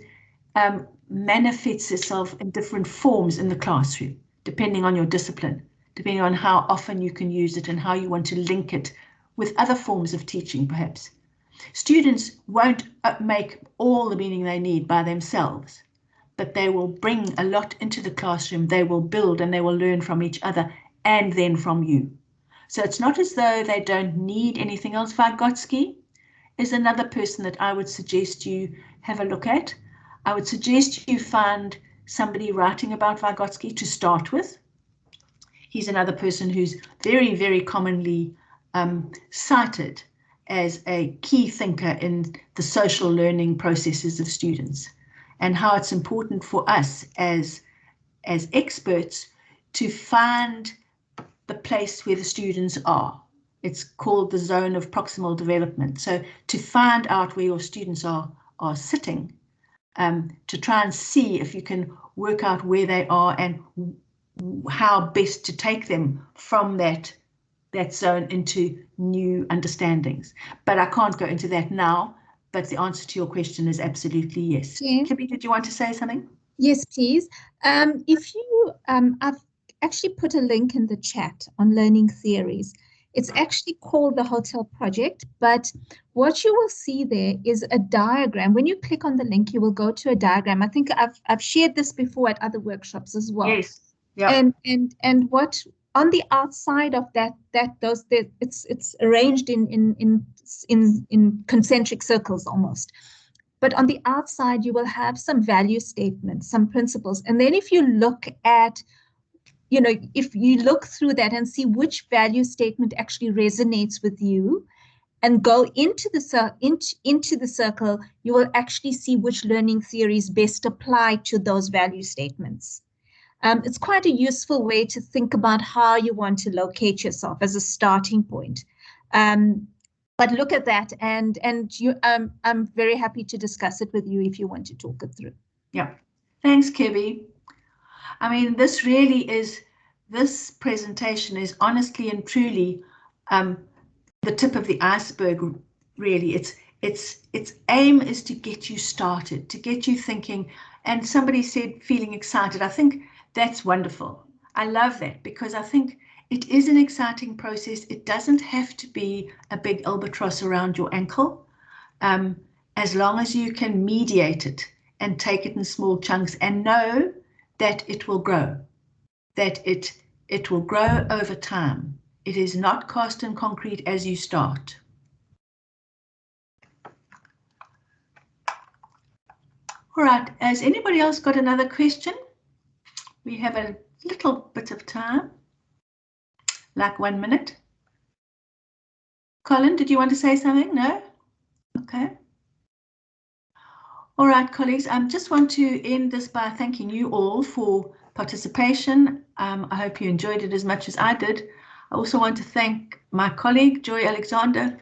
Speaker 2: manifests itself in different forms in the classroom, depending on your discipline, depending on how often you can use it and how you want to link it with other forms of teaching, perhaps. Students won't make all the meaning they need by themselves, but they will bring a lot into the classroom. They will build and they will learn from each other and then from you. So it's not as though they don't need anything else. Vygotsky is another person that I would suggest you have a look at. I would suggest you find somebody writing about Vygotsky to start with. He's another person who's very, very commonly cited as a key thinker in the social learning processes of students, and how it's important for us as experts to find the place where the students are. It's called the zone of proximal development. So to find out where your students are sitting, to try and see if you can work out where they are and how best to take them from that zone into new understandings. But I can't go into that now, but the answer to your question is absolutely yes.
Speaker 1: Yes.
Speaker 2: Kibby, did you want to say something?
Speaker 1: Yes, please. If you, I've actually put a link in the chat on learning theories. It's actually called the Hotel Project, but what you will see there is a diagram. When you click on the link, you will go to a diagram. I think I've shared this before at other workshops as well.
Speaker 2: Yes. Yeah.
Speaker 1: And what on the outside of it's arranged in concentric circles almost. But on the outside, you will have some value statements, some principles. And then if you look at, if you look through that and see which value statement actually resonates with you and go into the circle, you will actually see which learning theories best apply to those value statements. It's quite a useful way to think about how you want to locate yourself as a starting point. But look at that, and I'm very happy to discuss it with you if you want to talk it through.
Speaker 2: Yeah, thanks, Kibby. I mean, this presentation is honestly and truly the tip of the iceberg. Really, its aim is to get you started, to get you thinking. And somebody said feeling excited. I think that's wonderful. I love that, because I think it is an exciting process. It doesn't have to be a big albatross around your ankle, as long as you can mediate it and take it in small chunks and know that it will grow, that it will grow over time. It is not cast in concrete as you start. All right, has anybody else got another question? We have a little bit of time, like 1 minute. Colin, did you want to say something? No? Okay. All right, colleagues, I just want to end this by thanking you all for participation. I hope you enjoyed it as much as I did. I also want to thank my colleague, Joy Alexander,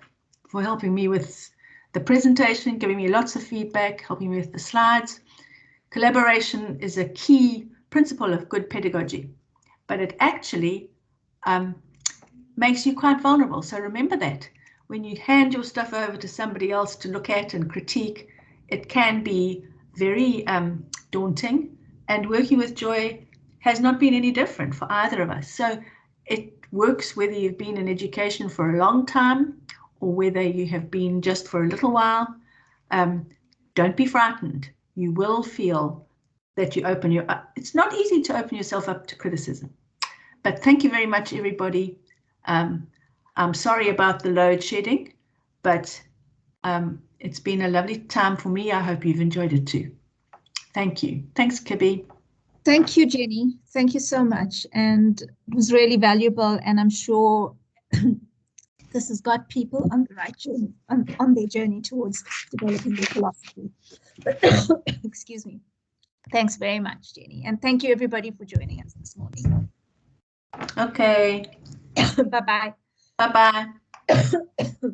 Speaker 2: for helping me with the presentation, giving me lots of feedback, helping me with the slides. Collaboration is a key principle of good pedagogy, but it actually makes you quite vulnerable. So remember that when you hand your stuff over to somebody else to look at and critique, it can be very daunting, and working with Joy has not been any different for either of us. So it works whether you've been in education for a long time or whether you have been just for a little while. Don't be frightened. You will feel that you open your up. It's not easy to open yourself up to criticism, but thank you very much, everybody. I'm sorry about the load shedding, but it's been a lovely time for me. I hope you've enjoyed it too. Thank you. Thanks, Kibby. Thank
Speaker 1: you, Jenny. Thank you so much. And it was really valuable. And I'm sure this has got people on the right journey, on their journey towards developing their philosophy. Excuse me. Thanks very much, Jenny. And thank you, everybody, for joining us this morning.
Speaker 2: Okay.
Speaker 1: Bye-bye.
Speaker 2: Bye-bye.